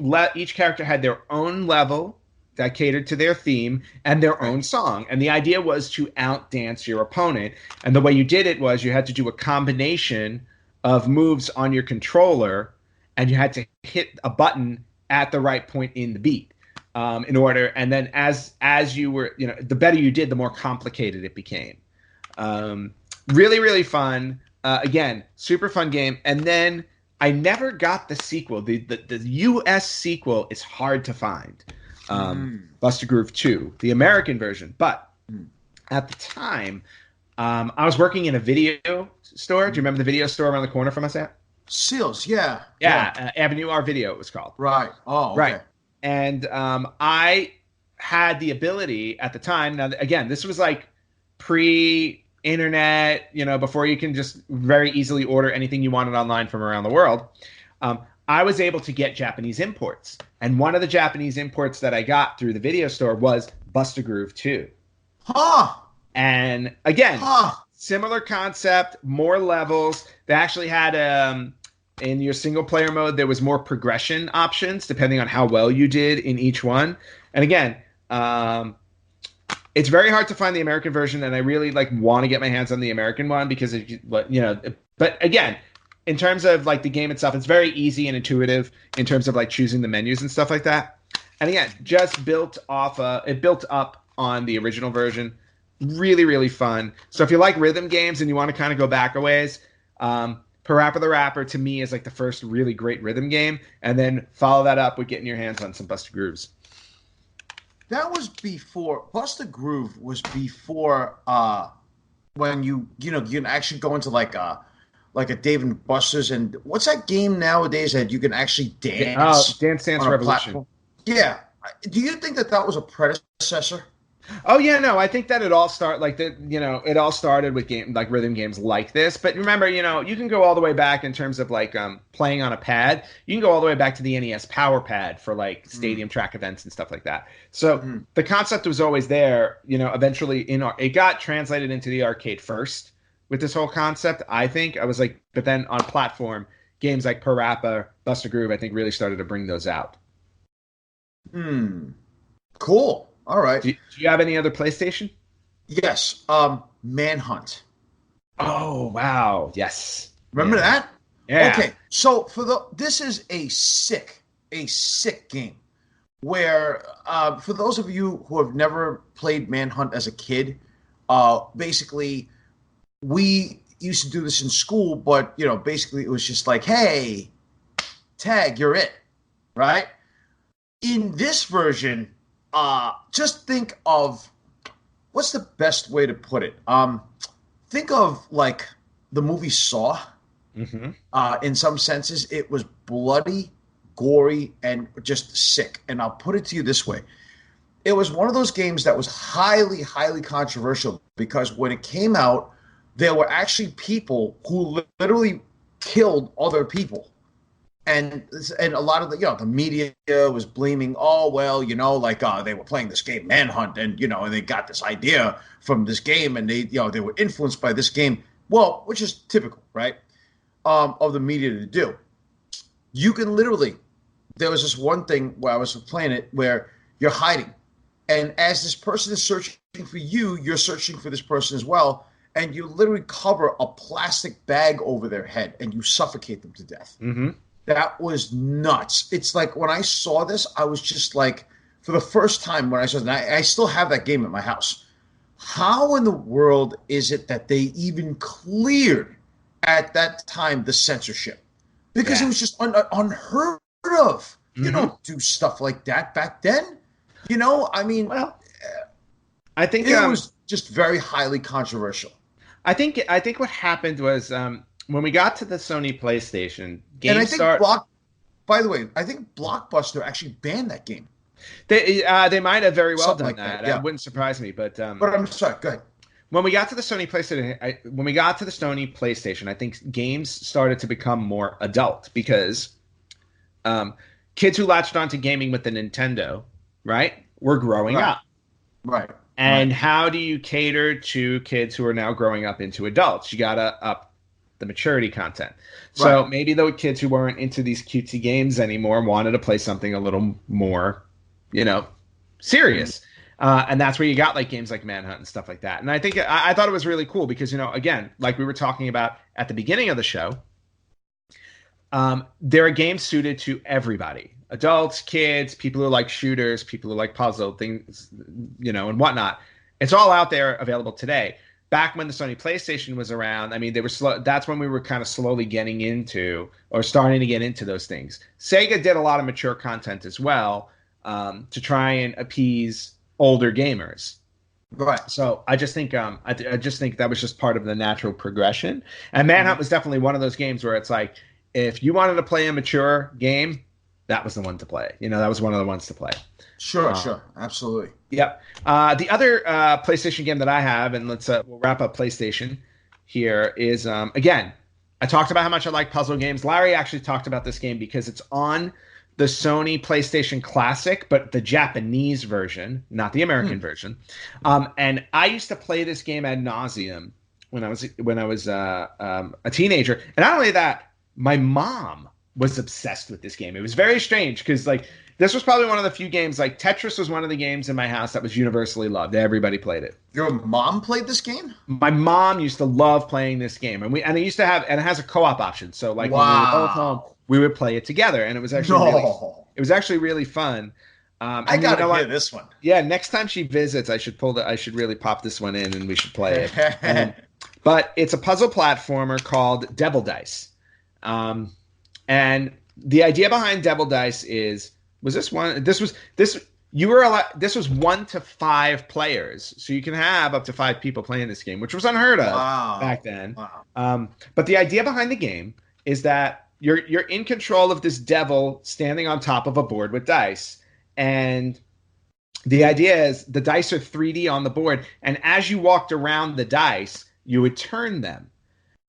character had their own level that catered to their theme and their own song. And the idea was to outdance your opponent. And the way you did it was you had to do a combination of moves on your controller, and you had to hit a button at the right point in the beat in order. And then as you were, the better you did, the more complicated it became. Really, really fun. Again, super fun game. And then I never got the sequel. The U.S. sequel is hard to find. Bust a Groove 2, the American version. But at the time, I was working in a video store. Do you remember the video store around the corner from us at? Seals, yeah. Yeah, Avenue R Video it was called. Right. Oh, okay. Right. And I had the ability at the time. Now, again, this was pre-internet, before you can just very easily order anything you wanted online from around the world. I was able to get Japanese imports. And one of the Japanese imports that I got through the video store was Bust a Groove 2. Huh. And again, Huh. similar concept, more levels. They actually had in your single player mode, there was more progression options depending on how well you did in each one. And again, it's very hard to find the American version, and I really like want to get my hands on the American one because but again, in terms of like the game itself, it's very easy and intuitive in terms of like choosing the menus and stuff like that. And again, just built up on the original version. Really, really fun. So if you like rhythm games and you want to kind of go back a ways, Parappa the Rapper to me is like the first really great rhythm game, and then follow that up with getting your hands on some Buster Grooves. That was before Buster Groove was before when you can actually go into like a Dave and Buster's, and what's that game nowadays that you can actually dance? Dance Dance Revolution. Platform? Yeah. Do you think that was a predecessor? Oh yeah, no, I think that it all started with rhythm games like this. But remember, you can go all the way back in terms of like playing on a pad. You can go all the way back to the NES Power Pad for like stadium track events and stuff like that. So the concept was always there. Eventually it got translated into the arcade first with this whole concept. I think I was like, but then on platform games like Parappa, Buster Groove, I think really started to bring those out. Cool. All right. Do you have any other PlayStation? Yes. Manhunt. Oh wow. Yes. Remember that? Yeah. Okay. So this is a sick game. Where for those of you who have never played Manhunt as a kid, basically we used to do this in school, but basically it was just like, hey, tag, you're it, right? In this version, just think of what's the best way to put it. Think of like the movie Saw. In some senses, it was bloody, gory, and just sick. And I'll put it to you this way: it was one of those games that was highly, highly controversial because when it came out, there were actually people who literally killed other people. And a lot of the media was blaming, they were playing this game Manhunt, and and they got this idea from this game, and they were influenced by this game. Well, which is typical, right, of the media to do. You can literally, there was this one thing where I was playing it where you're hiding, and as this person is searching for you, you're searching for this person as well, and you literally cover a plastic bag over their head and you suffocate them to death. That was nuts. It's like when I saw this, I was just like, for the first time when I saw it, and I still have that game at my house. How in the world is it that they even cleared at that time the censorship? Because it was just unheard of. You don't do stuff like that back then. I mean, well, I think it was just very highly controversial. I think what happened was when we got to the Sony PlayStation, by the way, I think Blockbuster actually banned that game. They might have very well Something done like that. yeah. It wouldn't surprise me. But I'm sorry. Go ahead. When we got to the Sony PlayStation, I think games started to become more adult because kids who latched onto gaming with the Nintendo, right, were growing up. Right. And how do you cater to kids who are now growing up into adults? You gotta up the maturity content. So maybe the kids who weren't into these cutesy games anymore wanted to play something a little more, serious. And that's where you got like games like Manhunt and stuff like that. And I think I thought it was really cool because, again, like we were talking about at the beginning of the show, there are games suited to everybody. Adults, kids, people who like shooters, people who like puzzle things, and whatnot. It's all out there available today. Back when the Sony PlayStation was around, I mean, they were slow. That's when we were kind of slowly getting into or starting to get into those things. Sega did a lot of mature content as well to try and appease older gamers. Right. So I just think I just think that was just part of the natural progression. And Manhunt was definitely one of those games where it's like, if you wanted to play a mature game, that was the one to play. That was one of the ones to play. Sure. Absolutely. Yep. The other PlayStation game that I have, and we'll wrap up PlayStation here, is, again, I talked about how much I like puzzle games. Larry actually talked about this game because it's on the Sony PlayStation Classic, but the Japanese version, not the American version. And I used to play this game ad nauseum when I was a teenager. And not only that, my mom was obsessed with this game. It was very strange because like this was probably one of the few games, like Tetris was one of the games in my house that was universally loved. Everybody played it. Your mom played this game? My mom used to love playing this game, and it used to have, and it has a co-op option. So like when we were both home, we would play it together, and it was actually really fun. I gotta hear this one. Yeah, next time she visits, I should really pop this one in, and we should play it. But it's a puzzle platformer called Devil Dice, and the idea behind Devil Dice was 1 to 5 players, so you can have up to 5 people playing this game, which was unheard of back then. But the idea behind the game is that you're in control of this devil standing on top of a board with dice, and the idea is the dice are 3D on the board, and as you walked around the dice, you would turn them.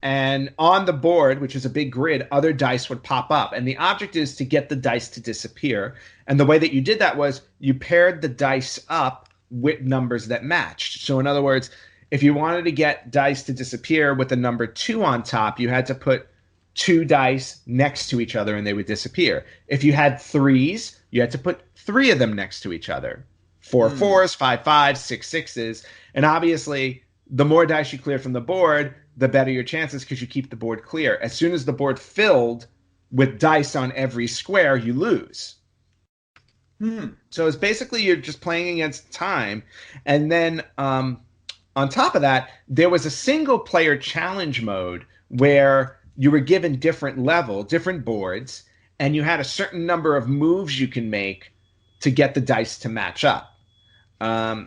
And on the board, which is a big grid, other dice would pop up. And the object is to get the dice to disappear. And the way that you did that was you paired the dice up with numbers that matched. So in other words, if you wanted to get dice to disappear with the number 2 on top, you had to put 2 dice next to each other and they would disappear. If you had 3s, you had to put 3 of them next to each other. 4 4s, 5 5s, 6 6s. And obviously, the more dice you clear from the board, the better your chances because you keep the board clear. As soon as the board filled with dice on every square, you lose. So it's basically you're just playing against time. And then on top of that, there was a single player challenge mode where you were given different boards, and you had a certain number of moves you can make to get the dice to match up. All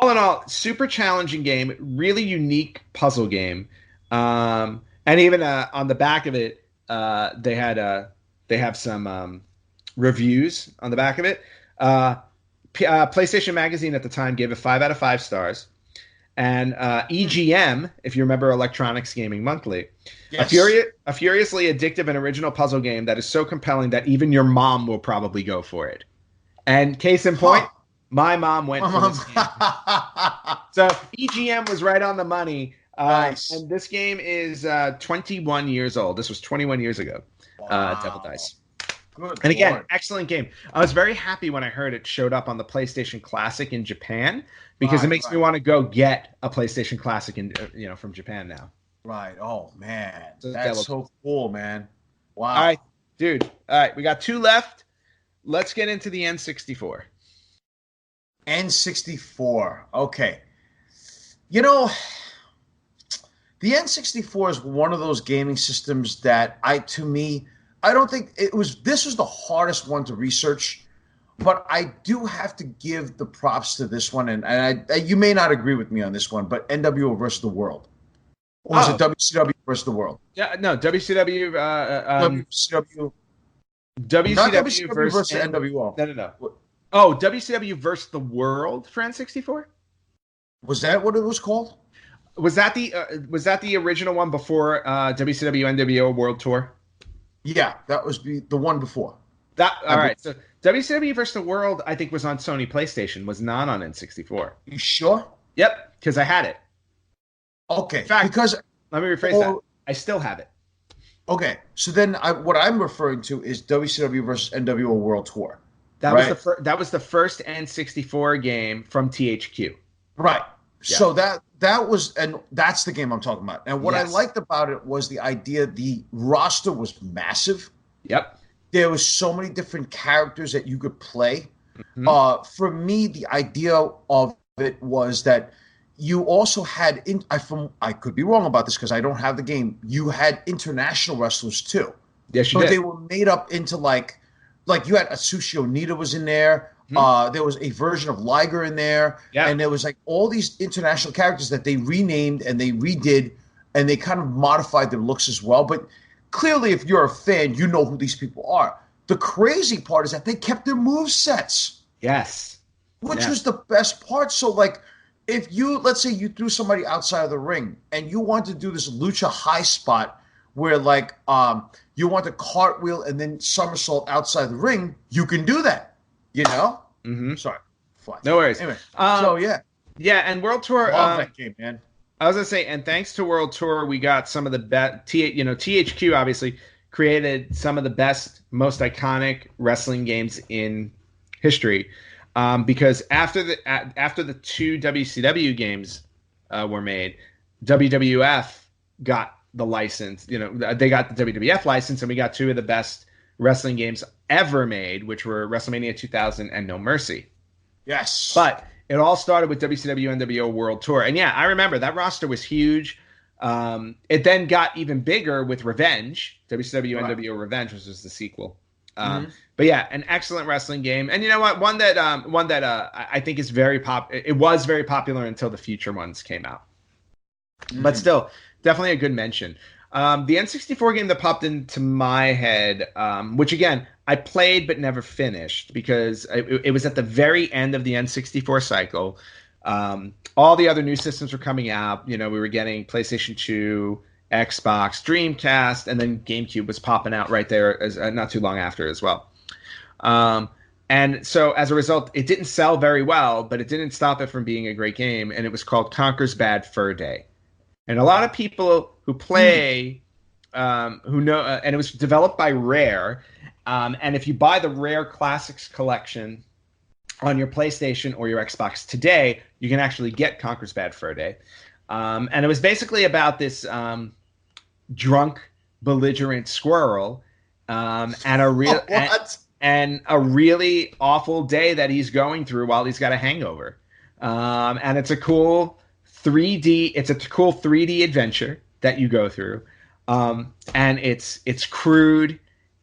in all, super challenging game, really unique puzzle game. And even on the back of it, they have some reviews on the back of it. PlayStation Magazine at the time gave it 5 out of 5 stars, and EGM, if you remember Electronics Gaming Monthly, yes. A furiously addictive and original puzzle game that is so compelling that even your mom will probably go for it. And case in point, my mom went for this game. So EGM was right on the money. Nice. And this game is 21 years old. This was 21 years ago. Devil Dice. Good and again, Lord. Excellent game. I was very happy when I heard it showed up on the PlayStation Classic in Japan because it makes me want to go get a PlayStation Classic from Japan now. Right. Oh man, So that's so cool, man. Wow. All right, dude. All right, we got 2 left. Let's get into the N64. N64. Okay. You know, the N64 is one of those gaming systems that I don't think this was the hardest one to research, but I do have to give the props to this one, and you may not agree with me on this one, but NWO versus the World. Or was it WCW versus the World? Yeah, no, WCW. WCW. WCW Not WCW versus NWO. No. Oh, WCW versus the World for N64? Was that what it was called? Was that the original one before WCW NWO World Tour? Yeah, that was the one before. All right. So WCW versus the World, I think, was on Sony PlayStation. Was not on N64. You sure? Yep, because I had it. Okay. In fact, because let me rephrase that. I still have it. Okay. So then, what I'm referring to is WCW versus NWO World Tour. That was the first N64 game from THQ. Right. Yeah. So that was, and that's the game I'm talking about. And what I liked about it was the idea, the roster was massive. Yep. There was so many different characters that you could play. Mm-hmm. For me, the idea of it was that you also had, I could be wrong about this because I don't have the game, you had international wrestlers too. Yes, you did. But they were made up into like you had Atsushi Onita was in there. There was a version of Liger in there. Yeah. And there was like all these international characters that they renamed and they redid and they kind of modified their looks as well. But clearly, if you're a fan, you know who these people are. The crazy part is that they kept their movesets. Yes. Which was the best part. So like if let's say you threw somebody outside of the ring and you wanted to do this lucha high spot where like you want to cartwheel and then somersault outside the ring, you can do that. You know? Mm-hmm. Sorry. Fly. No worries. Anyway, so yeah. Yeah, and World Tour. Love that game, man. I was gonna say, and thanks to World Tour, we got some of the best. THQ obviously created some of the best, most iconic wrestling games in history. Because after the two WCW games were made, WWF got the license. They got the WWF license, and we got two of the best wrestling games ever made, which were WrestleMania 2000 and No Mercy. Yes. But it all started with WCW NWO World Tour. And yeah, I remember that roster was huge. It then got even bigger with Revenge, WCW NWO Revenge, which was the sequel. But yeah, an excellent wrestling game. And you know what? One that I think is it was very popular until the future ones came out. But still, definitely a good mention. The N64 game that popped into my head, which again, I played but never finished because it was at the very end of the N64 cycle. All the other new systems were coming out. We were getting PlayStation 2, Xbox, Dreamcast, and then GameCube was popping out right there not too long after as well. And so as a result, it didn't sell very well, but it didn't stop it from being a great game. And it was called Conker's Bad Fur Day. And a lot of people who play, who know, and it was developed by Rare. And if you buy the Rare Classics collection on your PlayStation or your Xbox today, you can actually get Conker's Bad Fur Day. And it was basically about this drunk, belligerent squirrel and a really awful day that he's going through while he's got a hangover. And it's a cool 3D adventure that you go through. And it's crude.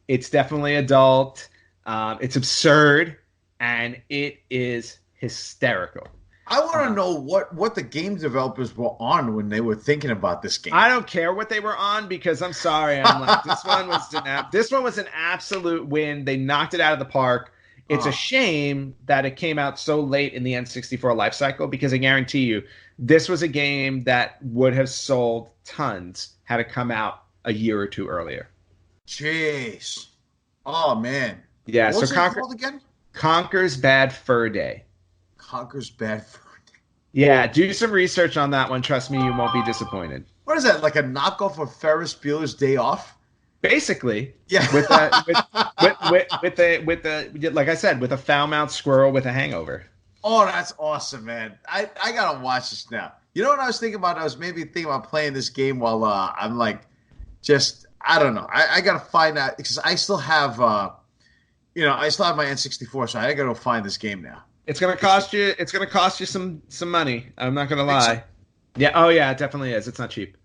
It's definitely adult. It's absurd, and it is hysterical. I want to know what the game developers were on when they were thinking about this game. I don't care what they were on because I'm sorry. This one was an absolute win. They knocked it out of the park. It's a shame that it came out so late in the N64 life cycle because I guarantee you this was a game that would have sold tons had it come out a year or two earlier. Jeez. Oh, man. Yeah, what was it called again? Conker's Bad Fur Day. Conker's Bad Fur Day. Yeah, do some research on that one. Trust me, you won't be disappointed. What is that, like a knockoff of Ferris Bueller's Day Off? Basically, yeah. With like I said, with a foul-mouthed squirrel with a hangover. Oh, that's awesome, man! I gotta watch this now. You know what I was thinking about? I was maybe thinking about playing this game while I'm like, I don't know. I gotta find out because I still have I still have my N64, so I gotta go find this game now. It's gonna cost you. It's gonna cost you some money. I'm not gonna lie. Yeah. Oh yeah, it definitely is. It's not cheap.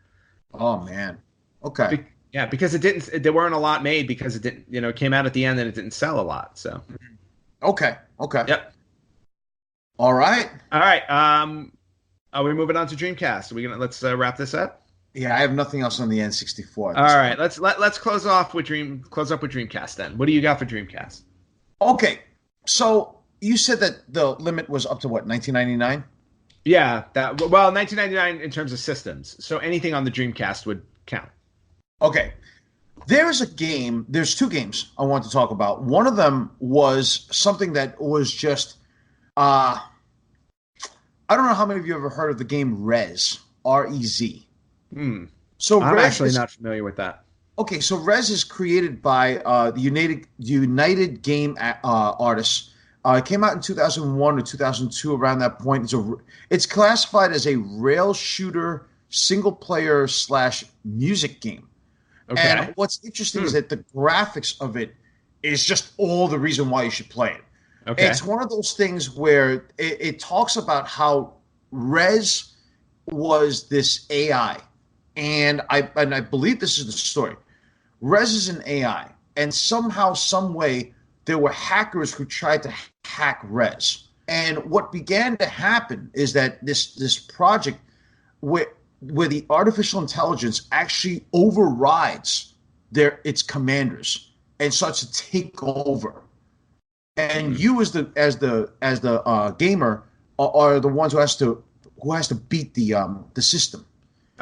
Oh man. Okay. Yeah, because there weren't a lot made because it didn't, it came out at the end and it didn't sell a lot. So. Okay. Yep. All right. Are we moving on to Dreamcast? Let's wrap this up. Yeah, I have nothing else on the N64. All right, let's close up with Dreamcast then. What do you got for Dreamcast? Okay, so you said that the limit was up to what, 1999? Yeah, 1999 in terms of systems. So anything on the Dreamcast would count. Okay. There's two games I want to talk about. One of them was something that was just, I don't know how many of you ever heard of the game Rez, R-E-Z. So I'm actually not familiar with that. Okay, so Rez is created by the United Game Artists. It came out in 2001 or 2002, around that point. It's classified as a rail shooter, single-player / music game. Okay. And what's interesting is that the graphics of it is just all the reason why you should play it. Okay. It's one of those things where it talks about how Rez was this AI. And I believe this is the story. Rez is an AI. And somehow, some way, there were hackers who tried to hack Rez. And what began to happen is that this project where the artificial intelligence actually overrides its commanders and starts to take over, and you as the gamer are the ones who has to beat the system.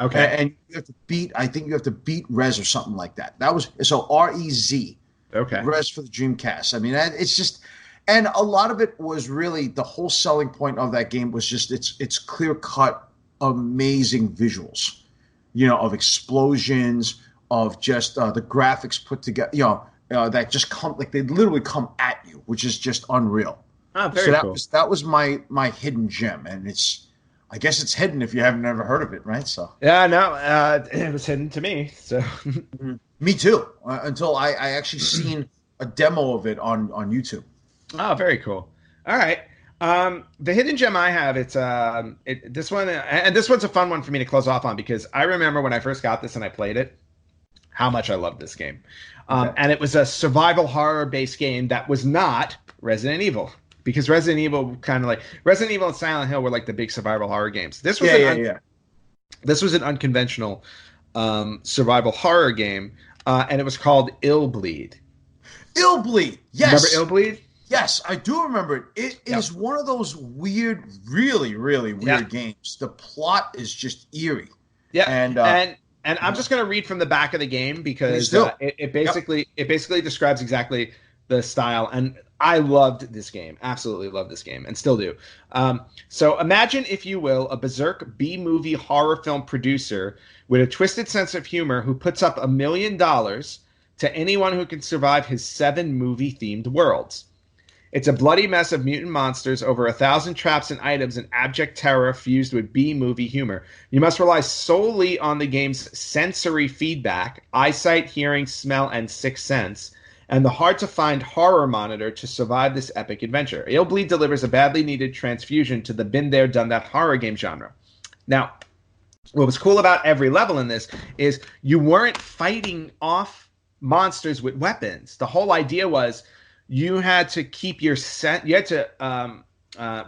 Okay. And you have to beat. I think you have to beat Rez or something like that. That was so REZ. Okay. Rez for the Dreamcast. I mean, it's just, and a lot of it was really the whole selling point of that game was just its clear cut, amazing visuals, of explosions, of just the graphics put together, that just come like they literally come at you, which is just unreal. Oh, very So cool. that was my hidden gem, and I guess it's hidden if you haven't ever heard of it, right? So Yeah, no, it was hidden to me. So, me too. Until I actually seen a demo of it on YouTube. oh, very cool. All right. The hidden gem I have, this one, and this one's a fun one for me to close off on because I remember when I first got this and I played it, how much I loved this game. Okay. And it was a survival horror based game that was not Resident Evil. Because Resident Evil Resident Evil and Silent Hill were like the big survival horror games. This was This was an unconventional survival horror game, and it was called Illbleed. Illbleed, yes. Remember Illbleed? Yes, I do remember it. It is one of those weird, really, really weird games. The plot is just eerie. Yeah, and I'm just going to read from the back of the game because it basically describes exactly the style, and I loved this game, absolutely loved this game, and still do. So imagine, if you will, a berserk B-movie horror film producer with a twisted sense of humor who puts up $1 million to anyone who can survive his 7 movie-themed worlds. It's a bloody mess of mutant monsters, over 1,000 traps and items, and abject terror fused with B-movie humor. You must rely solely on the game's sensory feedback, eyesight, hearing, smell, and sixth sense, and the hard-to-find horror monitor to survive this epic adventure. Illbleed delivers a badly needed transfusion to the been-there-done-that horror game genre. Now, what was cool about every level in this is you weren't fighting off monsters with weapons. The whole idea was you had to keep you had to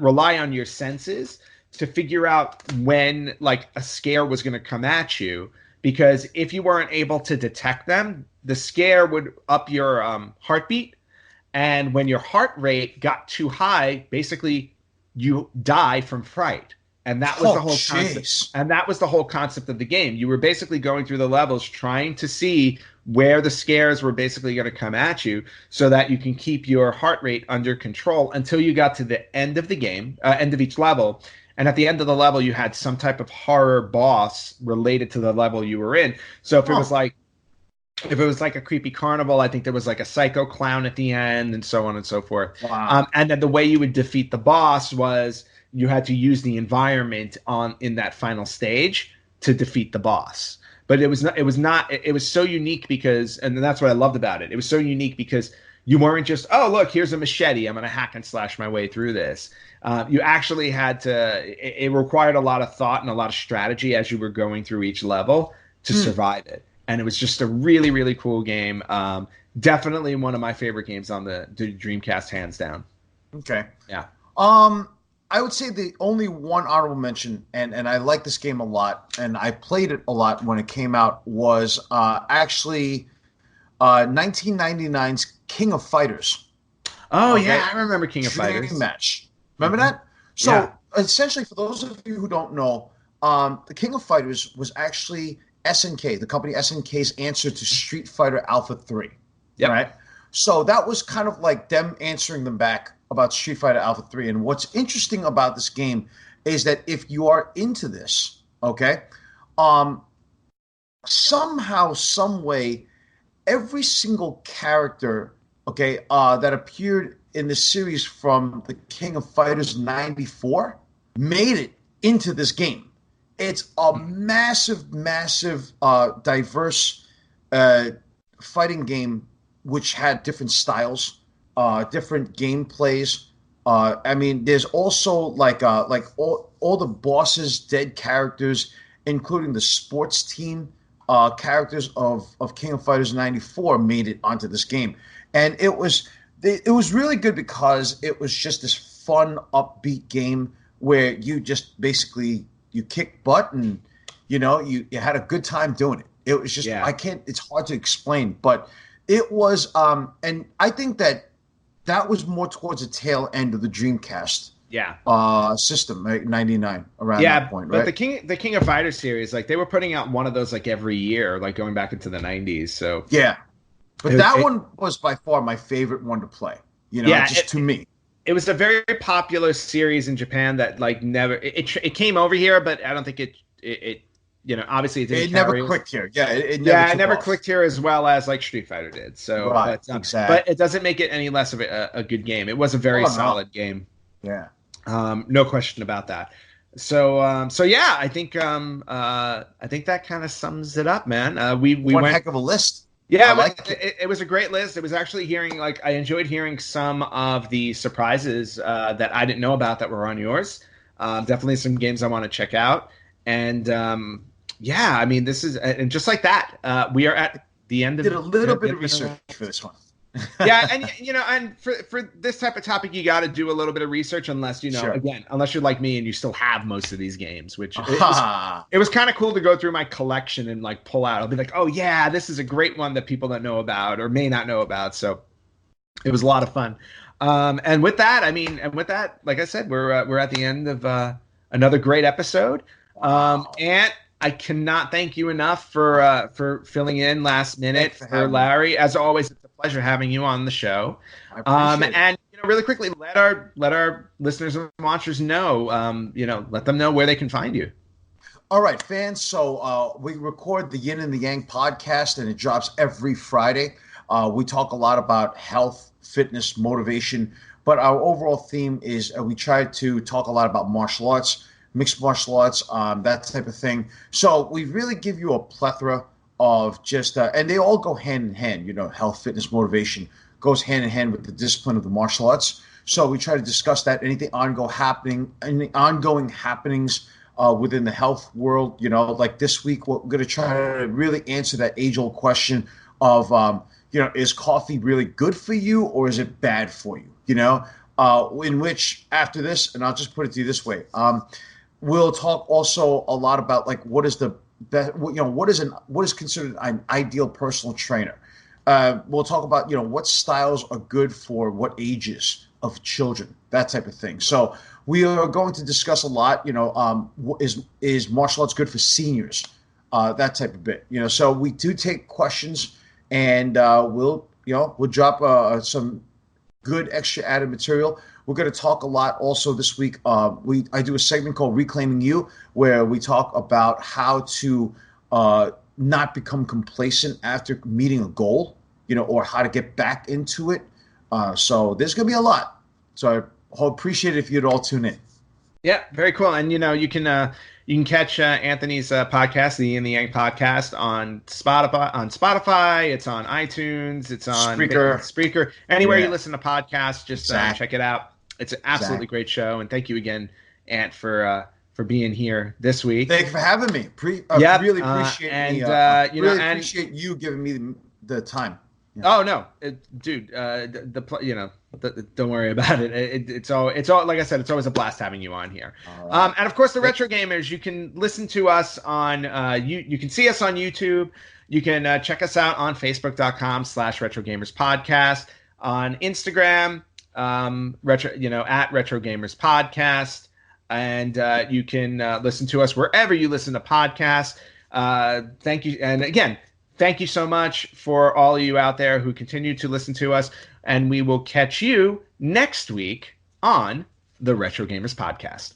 rely on your senses to figure out when like a scare was going to come at you, because if you weren't able to detect them, the scare would up your heartbeat, and when your heart rate got too high, basically you die from fright. And that was the whole concept. And that was the whole concept of the game. You were basically going through the levels trying to see where the scares were basically going to come at you so that you can keep your heart rate under control until you got to the end of the game, end of each level. And at the end of the level, you had some type of horror boss related to the level you were in. So if it was like a creepy carnival, I think there was like a psycho clown at the end, and so on and so forth. Wow. And then the way you would defeat the boss was you had to use the environment in that final stage to defeat the boss. But it was so unique because, and that's what I loved about it. It was so unique because you weren't just, oh, look, here's a machete, I'm going to hack and slash my way through this. You actually had to, it required a lot of thought and a lot of strategy as you were going through each level to survive it. And it was just a really, really cool game. Definitely one of my favorite games on the Dreamcast, hands down. Okay. Yeah. I would say the only one honorable mention, and I like this game a lot, and I played it a lot when it came out, was actually 1999's King of Fighters. Oh, okay. Yeah, I remember King of Fighters. Match. Remember that? So, essentially, for those of you who don't know, the King of Fighters was actually SNK, the company SNK's answer to Street Fighter Alpha 3. Yep. Right? So that was kind of like them answering them back about Street Fighter Alpha 3. And what's interesting about this game is that if you are into this, okay, somehow, some way, every single character, okay, that appeared in the series from the King of Fighters 94 made it into this game. It's a massive, massive, diverse fighting game which had different styles, different gameplays. I mean, there's also like all the bosses, dead characters, including the sports team characters of King of Fighters 94 made it onto this game. And it was really good because it was just this fun, upbeat game where you just basically you kick butt and you had a good time doing it. It was just it's hard to explain, but it was and I think that was more towards the tail end of the Dreamcast Yeah. System, right? 99 around Yeah, that point, but right? the King of Fighters series, like they were putting out one of those like every year, like going back into the 90s. So Yeah, but it, that it one was by far my favorite one to play. yeah, Just to me, it was a very popular series in Japan that like never it came over here, but I don't think it obviously it didn't it never carry. clicked here. Yeah, it never Yeah, it took never off. clicked here as well as like Street Fighter did. So, Right, but exactly. it doesn't make it any less of a good game. It was a very Oh no, solid game. yeah, No question about that. So yeah, I think that kind of sums it up, man. We one went. heck of a list. Yeah, I like it. it was a great list. It was actually hearing like I enjoyed hearing some of the surprises that I didn't know about that were on yours. Definitely some games I want to check out. And yeah, I mean, this is and just like that, we are at the end of Did a little bit of the- research for this one. yeah, and and for this type of topic, you got to do a little bit of research, unless Sure. again, unless you're like me and you still have most of these games, which Ah, it was kind of cool to go through my collection and like pull out. I'll be like, oh yeah, this is a great one that people don't know about or may not know about. So it was a lot of fun. And with that, like I said, we're at the end of another great episode. wow. And I cannot thank you enough for filling in last minute Thanks for for having me. Larry. As always, it's a pleasure having you on the show. I appreciate it. And really quickly, let our listeners and watchers know, let them know where they can find you. All right, fans. So we record the Yin and the Yang podcast, and it drops every Friday. We talk a lot about health, fitness, motivation, but our overall theme is we try to talk a lot about martial arts, mixed martial arts, that type of thing. So we really give you a plethora of just, and they all go hand in hand. Health, fitness, motivation goes hand in hand with the discipline of the martial arts. So we try to discuss that, any ongoing happenings within the health world. Like this week, we're going to try to really answer that age-old question of, is coffee really good for you or is it bad for you? In which after this, and I'll just put it to you this way, we'll talk also a lot about like what is the best, what is considered an ideal personal trainer. We'll talk about what styles are good for what ages of children, that type of thing. So we are going to discuss a lot. Is martial arts good for seniors? That type of bit. So we do take questions, and we'll drop some good extra added material. We're going to talk a lot also this week. I do a segment called Reclaiming You, where we talk about how to not become complacent after meeting a goal, or how to get back into it. So there's going to be a lot. So I appreciate it if you'd all tune in. Yeah, very cool. And you can catch Anthony's podcast, the Yin and the Yang podcast, on Spotify. It's on iTunes. It's on Spreaker. Anywhere you listen to podcasts, just check it out. It's an absolutely great show. And thank you again, Ant, for being here this week. Thank you for having me. Really appreciate appreciate you giving me the time. Yeah. Oh no, dude! Don't worry about it. It's all like I said. It's always a blast having you on here. Right. And of course, the Retro Gamers. You can listen to us on you can see us on YouTube. You can check us out on Facebook.com/Retro Gamers Podcast, on Instagram, at Retro Gamers Podcast, and you can listen to us wherever you listen to podcasts. Thank you, and again. Thank you so much for all of you out there who continue to listen to us, and we will catch you next week on the Retro Gamers Podcast.